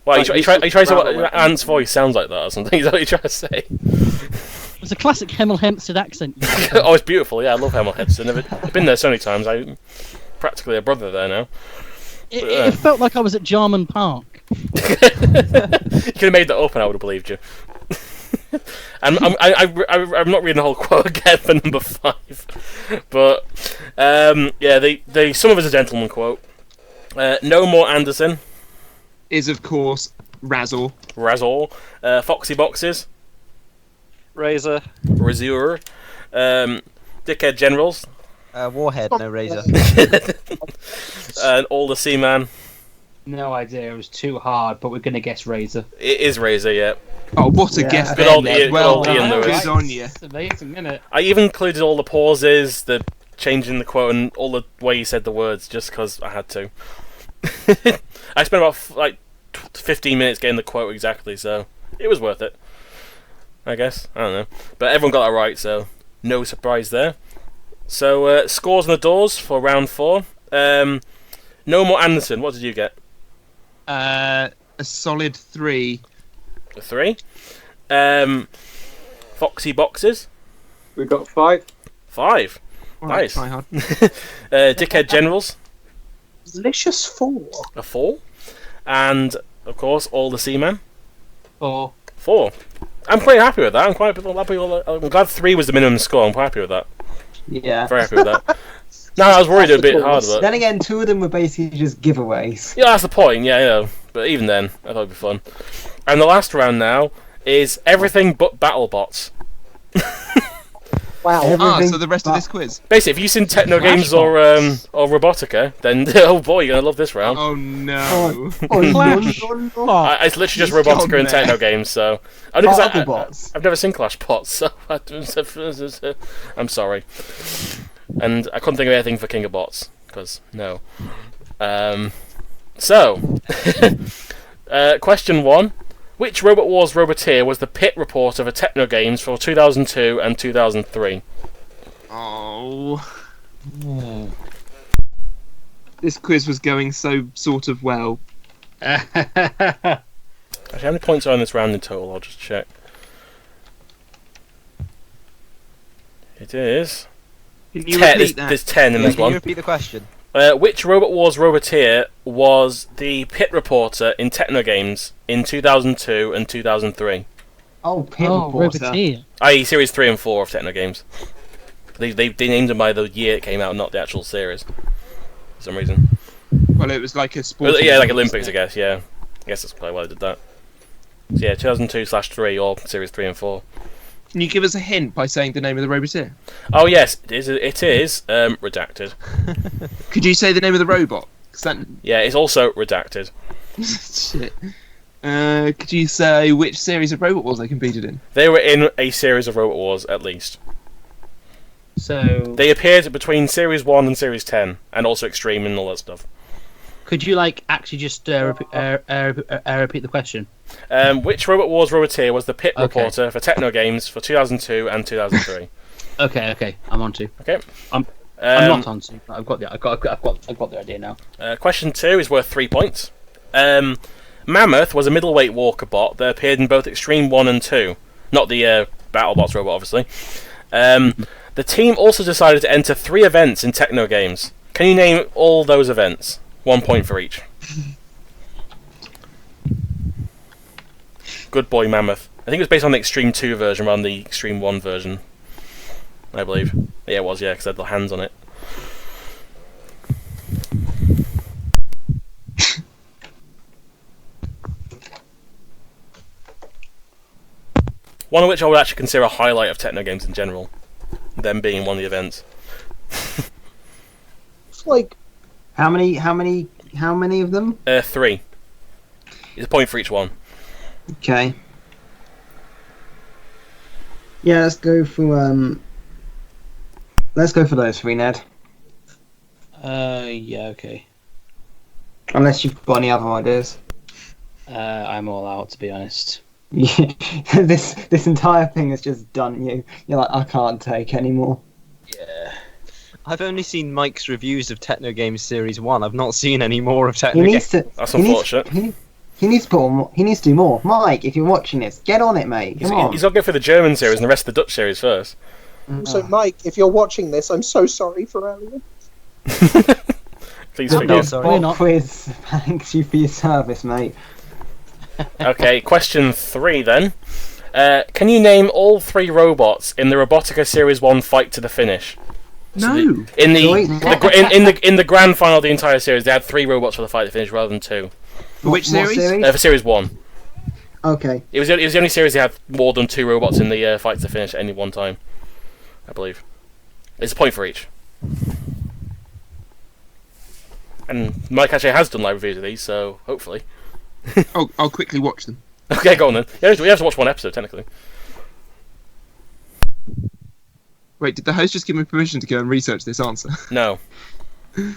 Well, you try to say what Ant's voice sounds like that or something. Is that what you're trying to say? It's a classic Hemel Hempstead accent. Oh, it's beautiful. Yeah, I love Hemel Hempstead. I've been there so many times. I'm practically a brother there now. It felt like I was at Jarman Park. You could have made that up and I would have believed you. And I'm not reading the whole quote again for number 5. But, yeah, some of it's a gentleman quote. No More Anderson. Is, of course, Razzle. Foxy Boxes. Razor. Razor. Dickhead Generals. Warhead, no razor. And All the Seaman. No idea. It was too hard, but we're going to guess Razor. It is Razor, yeah. Oh, what a guess! Good old Ian, well good old Ian done. Lewis. Good on you. It's amazing, isn't it? I even included all the pauses, the changing the quote, and all the way he said the words, just because I had to. I spent about 15 minutes getting the quote exactly, so it was worth it. I guess. I don't know. But everyone got that right, so no surprise there. So, scores on the doors for round 4. No More Anderson, what did you get? A solid 3. A 3. Foxy Boxes? We got 5. 5. All right, Nice. try hard. Dickhead Generals? Delicious 4. A 4. And, of course, All the Seamen? 4. 4. I'm quite happy with that. I'm glad 3 was the minimum score. I'm quite happy with that. Yeah. Very happy with that. No, I was worried a bit hard, but Then again, 2 of them were basically just giveaways. yeah, that's the point. Yeah, yeah. But even then, I thought it'd be fun. And the last round now is everything but BattleBots. Wow. Everything So the rest of but- this quiz. Basically, if you've seen Techno Games or Robotica, then oh boy, you're gonna love this round. Oh no. Clash. It's literally just He's Robotica gone and there. Techno Games, so only 'cause BattleBots. I've never seen Clash Bots, so I'm sorry. And I couldn't think of anything for King of Bots, because no. So, question 1. Which Robot Wars Roboteer was the pit reporter for Techno Games for 2002 and 2003? Oh. This quiz was going so sort of well. Actually, how many points are in this round in total? I'll just check. It is... Can you 10. repeat that? There's 10 in Yeah, this can you one. repeat the question? Which Robot Wars Roboteer was the pit reporter in Techno Games in 2002 and 2003? Oh, Pit Oh, Reporter. Roboteer. I.e. Series 3 and 4 of Techno Games. They named them by the year it came out, not the actual series. For some reason. Well, it was like a sport. Yeah, like Olympics, I guess, yeah. I guess that's probably why they did that. So yeah, 2002/3 or Series 3 and 4. Can you give us a hint by saying the name of the Roboteer? Oh yes, it is redacted. Could you say the name of the robot? 'Cause that... Yeah, it's also redacted. Shit. Could you say which series of Robot Wars they competed in? They were in a series of Robot Wars, at least. So, They appeared between Series 1 and Series 10, and also Extreme and all that stuff. could you actually just repeat the question? Which Robot Wars Roboteer was the pit Okay. reporter for Techno Games for 2002 and 2003? Okay, I'm on to. Okay. I'm not on to. But I've got the idea now. Question 2 is worth 3 points. Mammoth was a middleweight walker bot that appeared in both Extreme 1 and 2. Not the BattleBots robot, obviously. The team also decided to enter 3 events in Techno Games. Can you name all those events? 1 point for each. Good boy, Mammoth. I think it was based on the Extreme 2 version rather than the Extreme 1 version. I believe. Yeah, it was, yeah, because it had the hands on it. One of which I would actually consider a highlight of Techno Games in general. Them being one of the events. It's like How many of them? 3. It's a point for each one. Okay. Yeah, let's go for those three, Ned. Yeah, okay. Unless you've got any other ideas. I'm all out, to be honest. Yeah, this entire thing has just done you. You're like, I can't take anymore. Yeah. I've only seen Mike's reviews of Techno Games Series 1. I've not seen any more of He Techno needs Games. to. That's he needs- unfortunate. He needs to put on. He needs to do more. Mike, if you're watching this, get on it, mate. He's Come on. got to go for the German series and the rest of the Dutch series first. So, Mike, if you're watching this, I'm so sorry for Elliot. Please No, forgive. sorry. We're not. Quiz. Thanks you for your service, mate. Okay, question 3 then. Can you name all 3 robots in the Robotica Series 1 fight to the finish? No. In Joy- the grand final of the entire series, they had 3 robots for the fight to finish rather than 2. Which What series? For Series 1. Okay. It was the only series that had more than 2 robots in the fight to finish at any one time, I believe. It's a point for each. And Mike actually has done live reviews of these, so hopefully. I'll quickly watch them. Okay, go on then. You have to watch one episode, technically. Wait, did the host just give me permission to go and research this answer? No. I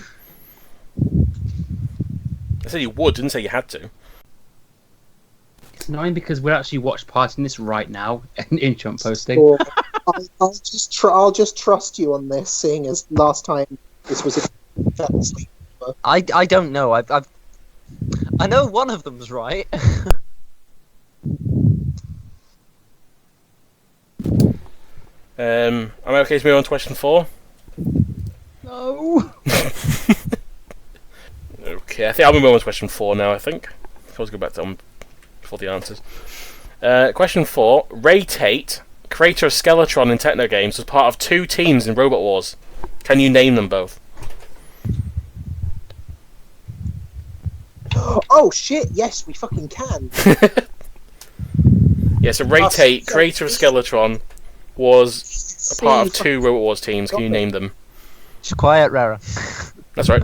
said you would, didn't say you had to. It's annoying because we're actually watch partying this right now in jump posting. Or I'll just trust you on this, seeing as last time this was a I don't know. I know one of them's right. Am I okay to move on to question 4? No. Okay, I think I'll move on to question 4 now, I think. Let's go back to before the answers. Question 4. Ray Tate, creator of Skeletron in Techno Games, was part of 2 teams in Robot Wars. Can you name them both? Oh shit! Yes, we fucking can. Yeah, so Ray Tate, creator of Skeletron, was a part of 2 Robot Wars teams. Can you name them? Just quiet, Rara. That's right.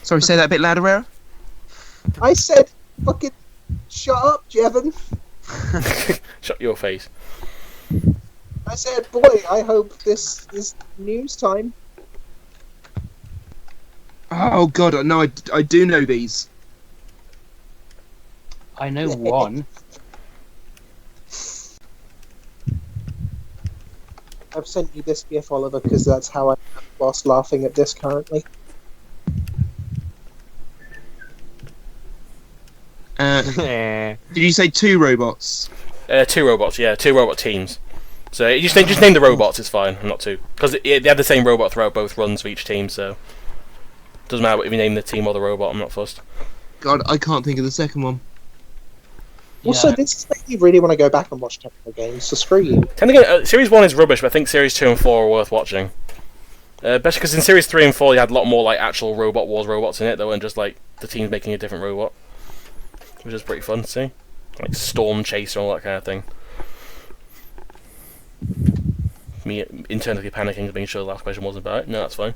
Sorry, say that a bit louder, Rara. I said, fucking shut up, Jevon. Shut your face. I said, boy, I hope this is news time. Oh god, no, I do know these. I know one. I've sent you this GIF, Oliver, because that's how I am whilst laughing at this currently. Did you say 2 robots? 2 robots, yeah, 2 robot teams. So you just name the robots, it's fine, not 2. Because they had the same robot throughout both runs for each team, so... Doesn't matter if you name the team or the robot, I'm not fussed. God, I can't think of the second one. Also, Yeah. this is making me really want to go back and watch Techno Games, so screw you. Technically, Series 1 is rubbish, but I think Series 2 and 4 are worth watching. Especially because in Series 3 and 4 you had a lot more like actual Robot Wars robots in it, that weren't just like the teams making a different robot. Which is pretty fun to see. Like Storm Chaser and all that kind of thing. Me internally panicking to being sure the last question wasn't about it. No, that's fine.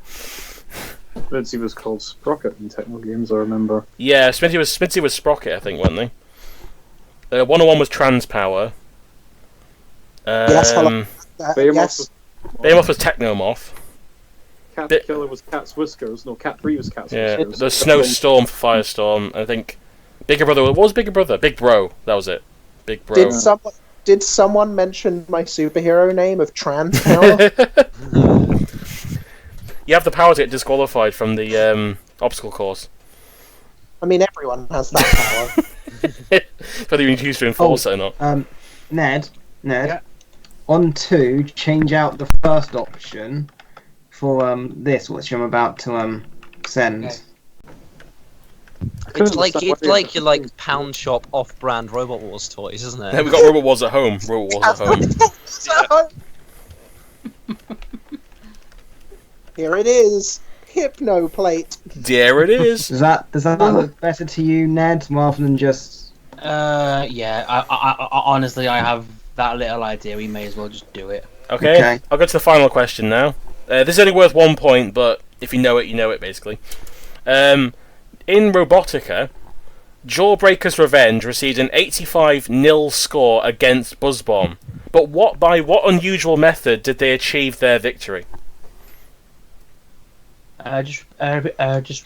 Smithy was called Sprocket in Techno Games, I remember. Yeah, Smithy was Sprocket, I think, weren't they? 101 was Transpower. Yes, hello. Behemoth Yes, was Behemoth was Technomoth. Cat Bit- Killer was Cat's Whiskers. No, Cat 3 was Cat's Yeah, Whiskers. there was Snowstorm for Firestorm. I think Bigger Brother. What was Bigger Brother? Big Bro. That was it. Big Bro. did someone mention my superhero name of Trans Power? You have the power to get disqualified from the obstacle course. I mean, everyone has that power. Whether you choose to enforce it or not. Ned. Yeah. On 2, change out the first option for this, which I'm about to send. Okay. It's like your like pound shop off-brand Robot Wars toys, isn't Yeah, it? we got Robot Wars at home. Robot Wars at home. Here it is. Hypnoplate. There it is. Does that look better to you, Ned, rather than just? Yeah. I honestly, I have that little idea. We may as well just do it. Okay. I'll go to the final question now. This is only worth 1 point, but if you know it, you know it, basically. In Robotica, Jawbreaker's Revenge received an 85-0 score against Buzzbomb, But by what unusual method did they achieve their victory? Just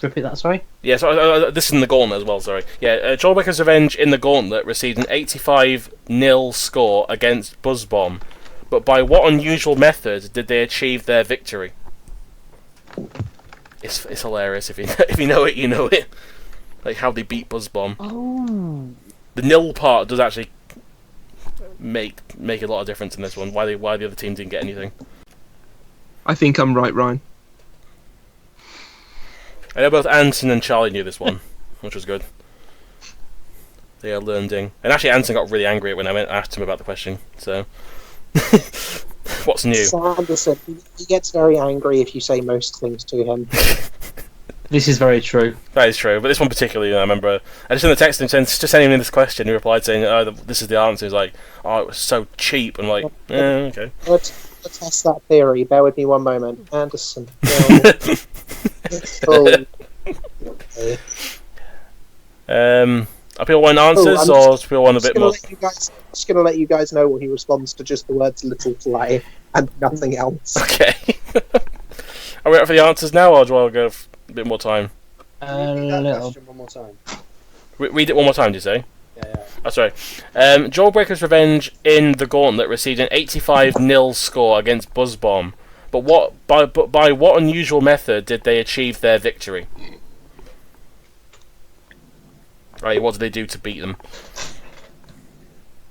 repeat that. Sorry. Yeah, so this is in the Gauntlet as well. Sorry. Yeah, Jawbreaker's Revenge in the Gauntlet received an 85-0 score against Buzzbomb. But by what unusual method did they achieve their victory? It's hilarious if you know it, you know it. Like how they beat Buzzbomb. Oh. The nil part does actually make a lot of difference in this one. Why the other team didn't get anything. I think I'm right, Ryan. I know both Anson and Charlie knew this one, which was good. They are learning. And actually, Anson got really angry when I asked him about the question. So, what's new? Sanderson, he gets very angry if you say most things to him. This is very true. That is true, but this one particularly, I remember. I just sent a text him saying, just sending him this question. He replied saying, "Oh, this is the answer." He's like, "Oh, it was so cheap." I'm like, okay. Let's test that theory. Bear with me one moment. Anderson. Are people want answers, or do people want a bit more? Just going to let you guys know what he responds to just the words "little fly" and nothing else. Okay. Are we up for the answers now, or do I go a bit more time? Read that question one more time. Read it one more time, do you say? Yeah. Oh, sorry. Jawbreaker's Revenge in the Gauntlet received an 85-0 score against Buzzbomb. But by what unusual method did they achieve their victory? Right, what did they do to beat them?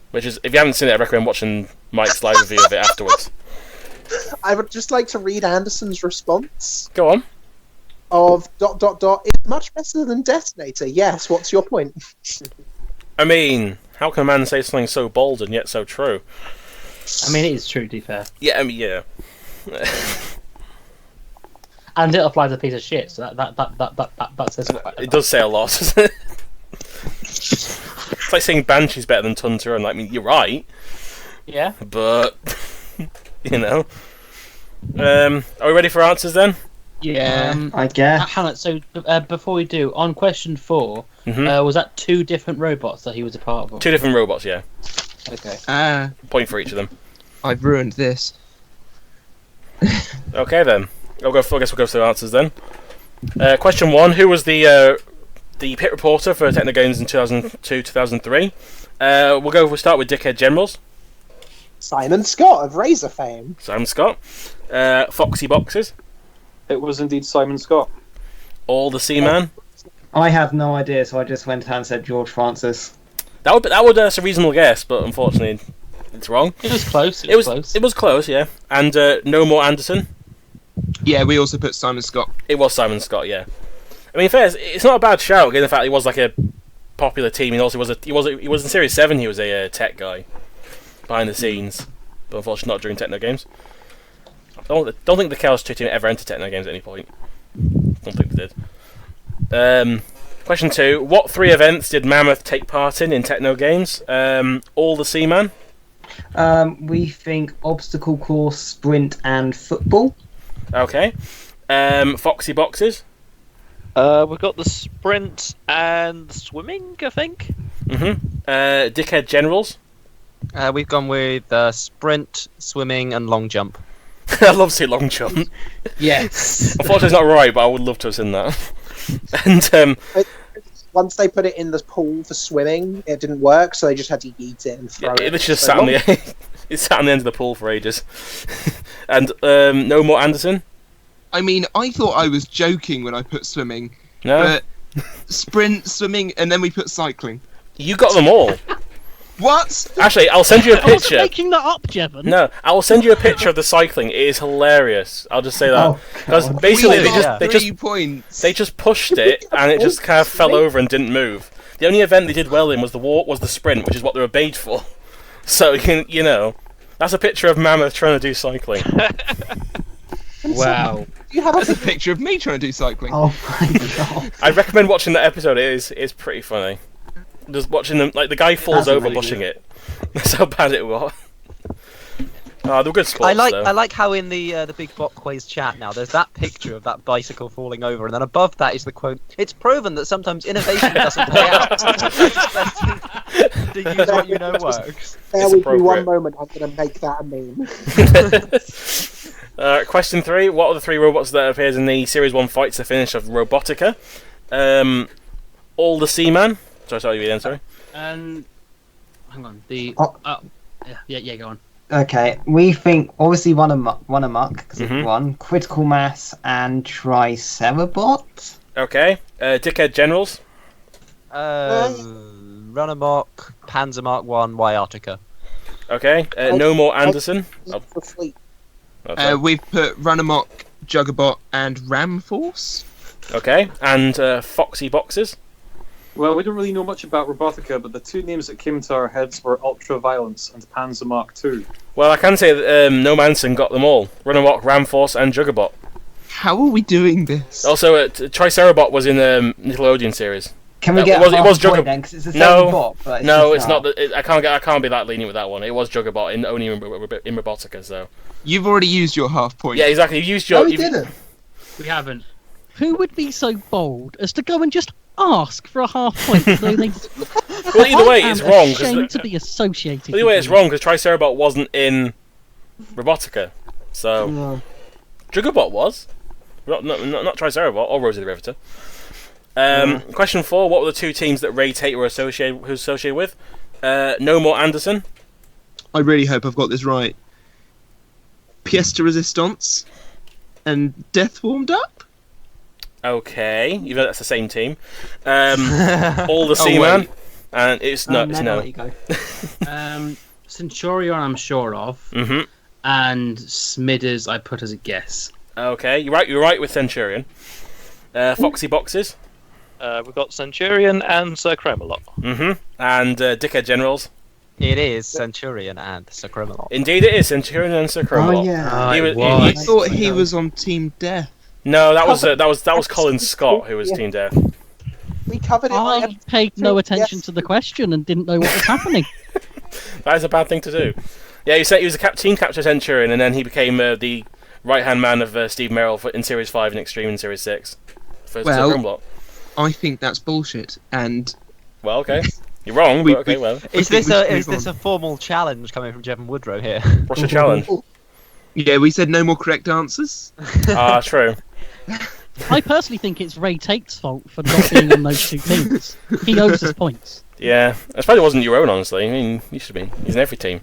Which is, if you haven't seen it, I recommend watching Mike's live review of it afterwards. I would just like to read Anderson's response. Go on. Of ... It's much better than Detonator. Yes, what's your point? I mean, how can a man say something so bold and yet so true? I mean, it is true, to be fair. Yeah, I mean, yeah. And it applies a piece of shit, so that says... It does say a lot, doesn't it? It's like saying Banshee's better than Tunter, and I mean, you're right. Yeah. But, you know. Are we ready for answers then? Yeah. I guess. Hannah, so before we do, on question 4, was that 2 different robots that he was a part of? 2 different robots, yeah. Okay. Point for each of them. I've ruined this. Okay then. I guess we'll go through the answers then. Question 1: Who was the pit reporter for Techno Games in 2002-2003? We'll start with Dickhead Generals. Simon Scott of Razor fame. Simon Scott. Foxy Boxes. It was indeed Simon Scott. All the Seaman. I had no idea, so I just went and said George Francis. That would that's a reasonable guess, but unfortunately, it's wrong. It was close. It was close, yeah. And No More Anderson. Yeah, we also put Simon Scott. It was Simon Scott, yeah. I mean, fair, it's not a bad shout, given the fact he was like a popular team. He also he was in Series 7. He was a tech guy behind the scenes, but unfortunately not during Techno Games. I don't think the Chaos 2 team ever entered Techno Games at any point. Don't think they did. Question 2: What 3 events did Mammoth take part in Techno Games? All the Seaman. We think obstacle course, sprint, and football. Okay. Foxy Boxes. We've got the sprint and swimming, I think. Dickhead Generals. We've gone with sprint, swimming, and long jump. I love to see long jump. Yes. Unfortunately, it's not right, but I would love to have seen that. And once they put it in the pool for swimming, it didn't work, so they just had to yeet it and throw it. It just sat on the it sat on the end of the pool for ages. And No More Anderson. I mean, I thought I was joking when I put swimming. No. But sprint, swimming, and then we put cycling. You got them all. What? Actually, I'll send you a I wasn't picture. making that up, Jevon. No, I will send you a picture of the cycling. It is hilarious. I'll just say that. Because basically, they just pushed it, and it just kind of fell over and didn't move. The only event they did well in was the sprint, which is what they were paid for. So you know, that's a picture of Mammoth trying to do cycling. Wow. That's a picture of me trying to do cycling. Oh my god. I recommend watching that episode. It's pretty funny. Just watching them, like the guy falls over pushing it. That's how bad it was. Oh, they're good sports, I like though. I like how in the Big Botways chat now there's that picture of that bicycle falling over, and then above that is the quote: "It's proven that sometimes innovation doesn't pay out. To use what you know works." Bear It's with me one appropriate. moment. I'm going to make that a meme. Question 3. What are the 3 robots that appears in the Series 1 fights to finish of Robotica? All the Seaman. Sorry, again, sorry. Hang on. Yeah, go on. Okay, we think obviously one amok because Mhm. it's one critical mass and Tricerabot. Okay. Dickhead Generals. Run Amok, Panzer Mark 1, Yartica. Okay. No More Anderson. Oh, For fleet. sorry. We've put Runamok, Juggerbot, and Ram Force. Okay. And Foxy Boxes. Well, we don't really know much about Robotica, but the 2 names that came to our heads were Ultraviolence and Panzer Mark II. Well, I can say that No Manson got them all. Runamok, Ramforce, and Juggerbot. How are we doing this? Also, Tricerabot was in the Nickelodeon series. Can we It get was- a it half was point Jugger- then? Because it's the same No, bot, but No, just it's not. I can't be that lenient with that one. It was Juggerbot only in Robotica. So You've already used your half point. yeah, exactly. You used No, your. we didn't. We haven't. Who would be so bold as to go and just ask for a half point? So they, Well, either way, I it's am wrong. ashamed to be associated. Either way, with it's you. wrong because Tricerabot wasn't in Robotica. So No. Juggerbot was. Not Tricerabot or Rosie the Riveter. Question 4. What were the 2 teams that Ray Tate was associated with? No More Anderson. I really hope I've got this right. Pièce de Resistance and Death Warmed Up? Okay, even though that's the same team. All the Seaman. wait. And it's no. No, It's I'll no. let you go. Centurion, I'm sure of, Mhm. and Smithers, I put as a guess. Okay, you're right. You're right with Centurion. Foxy Boxes. We've got Centurion and Sir Cremelot. Mhm. And Dickhead Generals. It is Centurion and Sir Criminal. Indeed, it is Centurion and Sir Cromalot. Oh yeah. He it was- was. I thought he was on Team Death. No, that was Colin Scott who was Team Death. We covered it. on I paid no Yes. attention to the question and didn't know what was happening. That is a bad thing to do. Yeah, he said he was a team captain Centurion, and then he became the right-hand man of Steve Merrill in Series 5 and Extreme in Series 6 for Well- Sir Cromalot. I think that's bullshit. And Well, okay. You're wrong, We- but okay, well. Is think this we should is move this a formal challenge coming from Jevon Woodrow here? What's your challenge? yeah, we said no more correct answers. Ah, true. I personally think it's Ray Tate's fault for not being on those 2 teams. He owes us points. Yeah, I suppose it wasn't your own, honestly. I mean, you should be. He's in every team.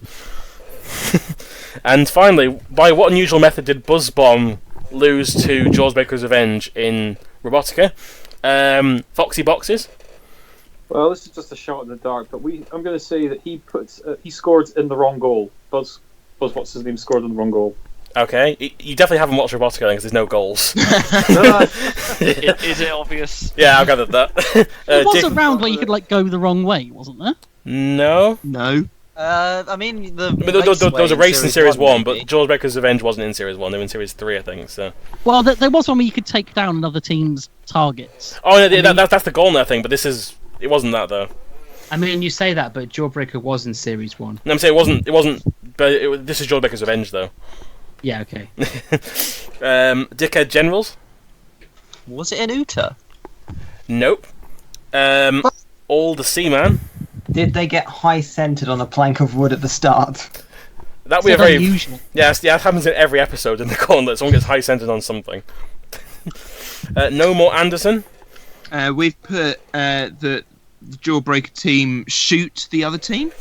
And finally, by what unusual method did Buzzbomb lose to Jaws Baker's Revenge in Robotica? Foxy Boxes? Well, this is just a shot in the dark, but I'm going to say that he scored in the wrong goal. Buzz, what's his name, scored in the wrong goal. Okay, you definitely haven't watched Robotica then because there's no goals. Is it obvious? Yeah, I've gathered that. There was a Dick- round where you could go the wrong way, wasn't there? No. No. I mean, I mean, there was a race in Series 1, but Jaws Baker's Revenge wasn't in Series 1, they were in Series 3, I think, so... Well, there was one where you could take down another team's targets. Oh, yeah, that's the goal now thing, but it wasn't that, though. I mean, you say that, but Jawbreaker was in Series 1. No, I'm saying it wasn't, but this is Jaws Baker's Revenge, though. Yeah, okay. Dickhead Generals? Was it an Uta? Nope. All the Seaman? Did they get high centered on a plank of wood at the start? That'd be a It's very... unusual. Yeah, it happens in every episode in the Gauntlet. Someone gets high-centered on something. No More Anderson? We've put the Jawbreaker team shoot the other team.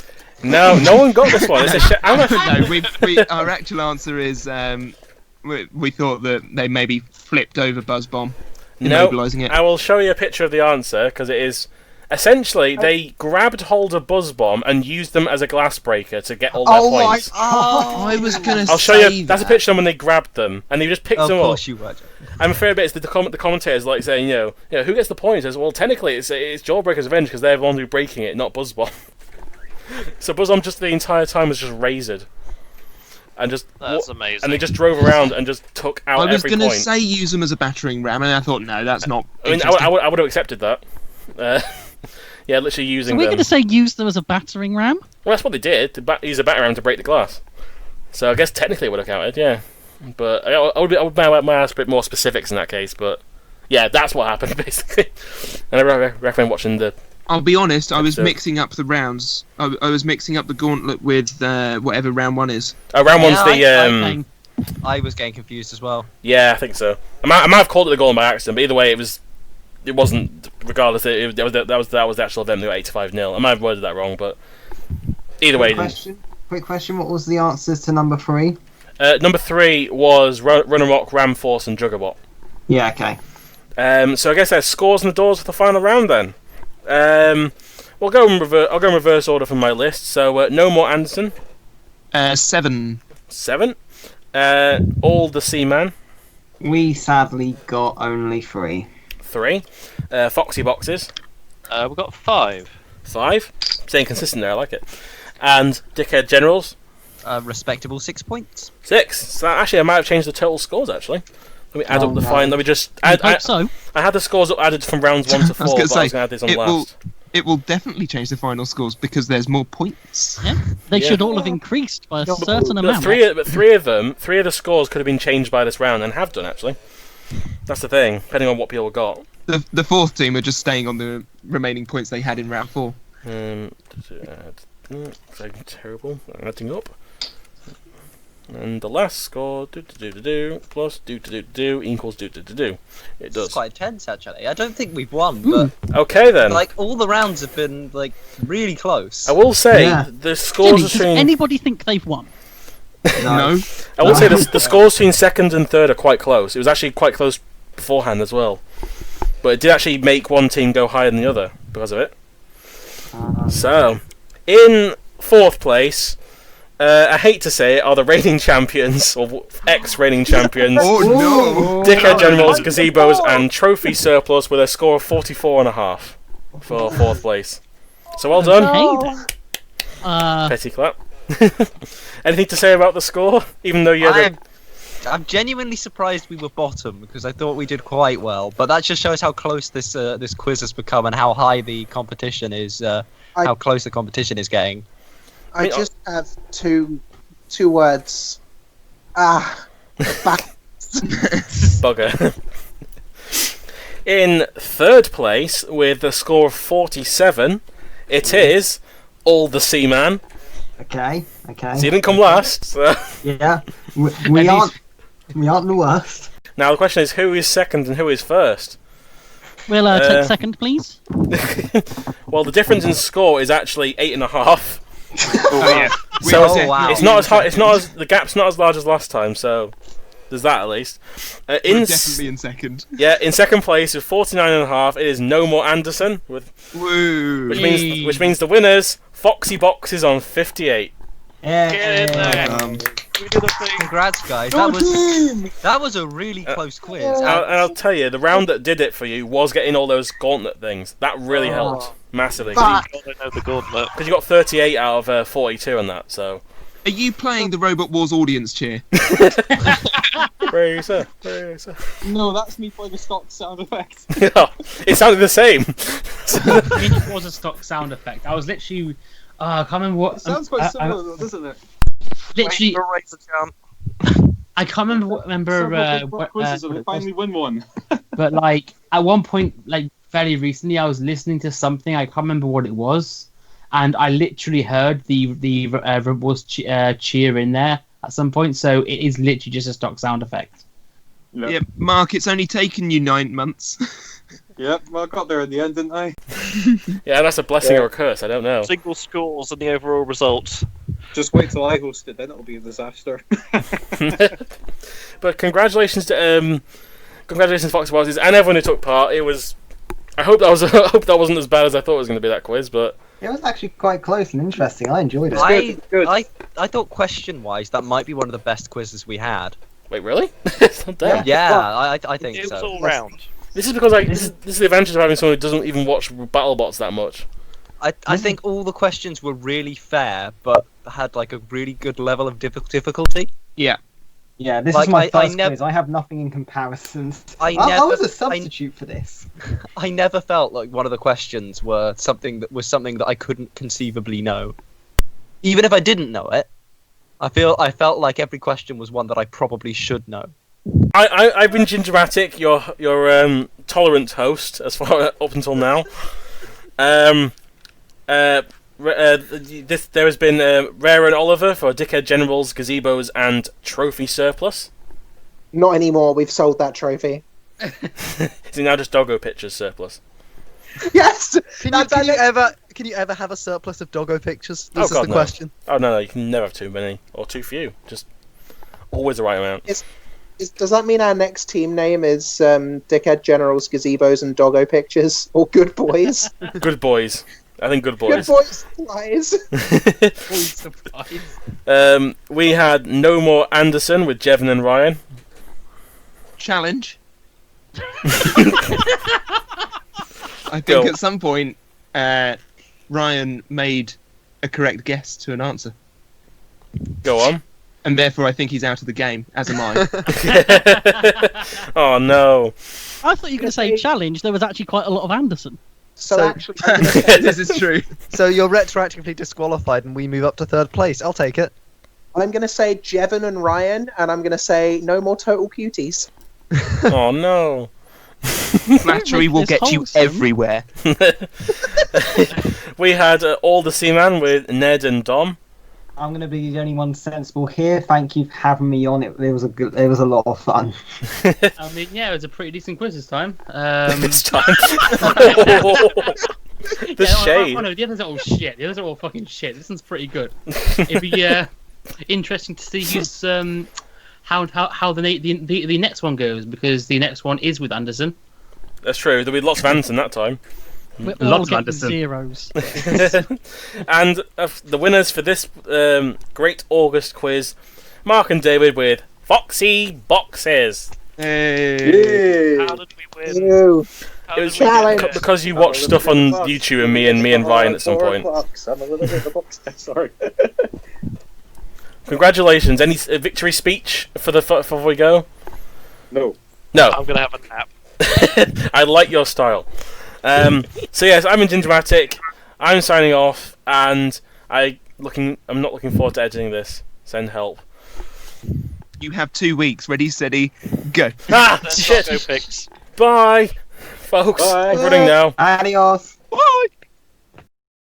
No one got this one. It's a No, our actual answer is we thought that they maybe flipped over Buzzbomb, No, immobilising it. I will show you a picture of the answer, because it is... Essentially, they grabbed hold of Buzzbomb and used them as a glass breaker to get all their points. I was gonna I'll show you. That's a picture of them when they grabbed them, and they just picked Of them up. course you were. I'm afraid a bit. It's the commentators like saying, who gets the points? Well, technically, it's Jawbreaker's Revenge because they're the one who's breaking it, not Buzzbomb. So Buzzbomb just the entire time was just razored, and just That's amazing. and they just drove around and just took out I was every gonna point. say use them as a battering ram, and I thought no, that's not. I mean, interesting. I would have accepted that. Yeah, literally So using we're them. going to say use them as a battering ram? Well, that's what they did. Use a batter ram to break the glass. So I guess technically it would have counted, yeah. But I would might ask a bit more specifics in that case. But yeah, that's what happened basically. And I recommend watching the. I'll be honest, I was episode. mixing up the rounds. I was mixing up the gauntlet with whatever round 1 is. Oh, round one's the. I was getting confused as well. Yeah, I think so. I might have called it the Golem by accident, but either way, it wasn't. Regardless, that was the actual event. They got 85-0. I might have worded that wrong, but either way. Quick question. What was the answers to number 3? Number 3 was Runner Rock, Ram Force, and Juggerbot. Yeah. Okay. So I guess there's scores on the doors for the final round then. I'll go in reverse order from my list. So No More Anderson. 7. 7. All the Seaman. We sadly got only 3. 3. Foxy Boxes. We've got 5. 5. Staying consistent there, I like it. And Dickhead Generals. Respectable 6 points. 6. So actually, I might have changed the total scores actually. Let me add up the no. fine. Let me just I add. hope so. I had the scores up added from rounds 1 to 4. I was going to but I was say, going to add this on it will, last. it will definitely change the final scores because there's more points. Yeah. They Yeah. should all have increased by a certain But amount. three of the scores could have been changed by this round and have done actually. That's the thing, depending on what people got. The fourth team are just staying on the remaining points they had in round 4. Very terrible. Adding up. And the last score plus equals It It's does. quite tense, actually. I don't think we've won, but Okay then. like all the rounds have been like really close. I will say Yeah. the scores Jimmy, does between. anybody think they've won? No. I will say the scores between second and third are quite close. It was actually quite close beforehand as well, but it did actually make one team go higher than the other because of it. So, in fourth place, I hate to say it, are the reigning champions or ex-reigning champions, Oh no! Dickhead Generals, Gazebos, and Trophy Surplus with a score of 44.5 for fourth place. So well done, Hey there. petty clap. Anything to say about the score? Even though you had I'm genuinely surprised we were bottom because I thought we did quite well, but that just shows how close this quiz has become and how high the competition is. How close the competition is getting. I just have two words. Back. bugger. In third place with a score of 47, it is All the Seaman. Okay. So you didn't come last. So. Yeah. We aren't the worst. Now the question is, who is second and who is first? We'll take second, please. Well, the difference in score is actually 8.5. Oh yeah. So wow. it's not as high. It's not as the gap's not as large as last time. So there's that at least. We're definitely in second. Yeah, in second place with 49.5, it is No More Anderson with Woo! which means the winners Foxy Boxes on 58. Yeah. Get in there. We did a thing. Congrats, guys. That was a really close quiz. And I'll tell you, the round that did it for you was getting all those gauntlet things. That really helped massively. I don't know the gauntlet. Because you got 38 out of 42 on that, so. Are you playing the Robot Wars audience cheer? Racer. No, that's me playing a stock sound effect. It sounded the same. I mean, it was a stock sound effect. I was literally. I can't remember what. It sounds quite similar, though, doesn't it? Literally, I can't remember. What quizzes and I finally win one. But like at one point, like very recently, I was listening to something. I can't remember what it was, and I literally heard the Rebels cheer in there at some point. So it is literally just a stock sound effect. Yeah, Mark, it's only taken you 9 months. Yep, well, I got there in the end, didn't I? Yeah, that's a blessing or a curse, I don't know. Single scores and the overall result. Just wait till I host it, then it'll be a disaster. But congratulations to Foxy Boxes and everyone who took part. It was. I hope that wasn't as bad as I thought it was going to be, that quiz, but. It was actually quite close and interesting. I enjoyed it. Good. I thought question-wise that might be one of the best quizzes we had. Wait, really? Damn. Yeah, I think It was so. all round. This is because this is the advantage of having someone who doesn't even watch BattleBots that much. I think all the questions were really fair, but had like a really good level of difficulty. Yeah. Yeah, this Like, is my I first nev- quiz. I have nothing in comparison. I I was never- a substitute for this. I never felt like one of the questions was something that I couldn't conceivably know. Even if I didn't know it, I felt like every question was one that I probably should know. I've been Gingermatic, your tolerant host as far up until now. There has been Rare and Oliver for Dickhead Generals, Gazebos, and Trophy Surplus. Not anymore. We've sold that trophy. Is it now just Doggo Pictures Surplus? Yes. Can you ever have a surplus of doggo pictures? This is God, the no. question. Oh no, you can never have too many or too few. Just always the right amount. Does that mean our next team name is Dickhead Generals, Gazebos, and Doggo Pictures, or Good Boys? Good boys. I think good boys. Good Boys supplies. We had No More Anderson with Jevon and Ryan. Challenge. I think Go. at some point, Ryan made a correct guess to an answer, Go on. and therefore I think he's out of the game, as am I. Oh no. I thought you were going to say challenge. There was actually quite a lot of Anderson. So So- actually, I'm gonna say- This is true. So you're retroactively disqualified, and we move up to third place. I'll take it. I'm going to say Jevon and Ryan, and I'm going to say no more Total Cuties. Oh no. Flattery will This get you wholesome. everywhere. We had All the Seaman with Ned and Dom. I'm going to be the only one sensible here. Thank you for having me on. It was a lot of fun. I mean, yeah, it was a pretty decent quiz this time. This time. The Yeah, shade. Oh, no, the others are all shit. The others are all fucking shit. This one's pretty good. It'd be interesting to see who's how the next one goes, because the next one is with Anderson. That's true. There'll be lots of Anderson that time. We're Lots all of getting Anderson. zeros. And the winners for this great August quiz, Mark and David with Foxy Boxes. Hey. How did we win? Ew. How It did was we Challenge. win? because you watched stuff on YouTube and me and Ryan at some point. I'm a little bit of a box. Sorry. Congratulations. Any victory speech for before we go? No. No. I'm gonna have a nap. I like your style. So yes, I'm in Gingermatic. I'm signing off, and I'm not looking forward to editing this. Send help. You have 2 weeks. Ready, steady, go. Ah, Then shit. Doggo picks. Bye, folks. Bye. I'm running now. Adios. Bye.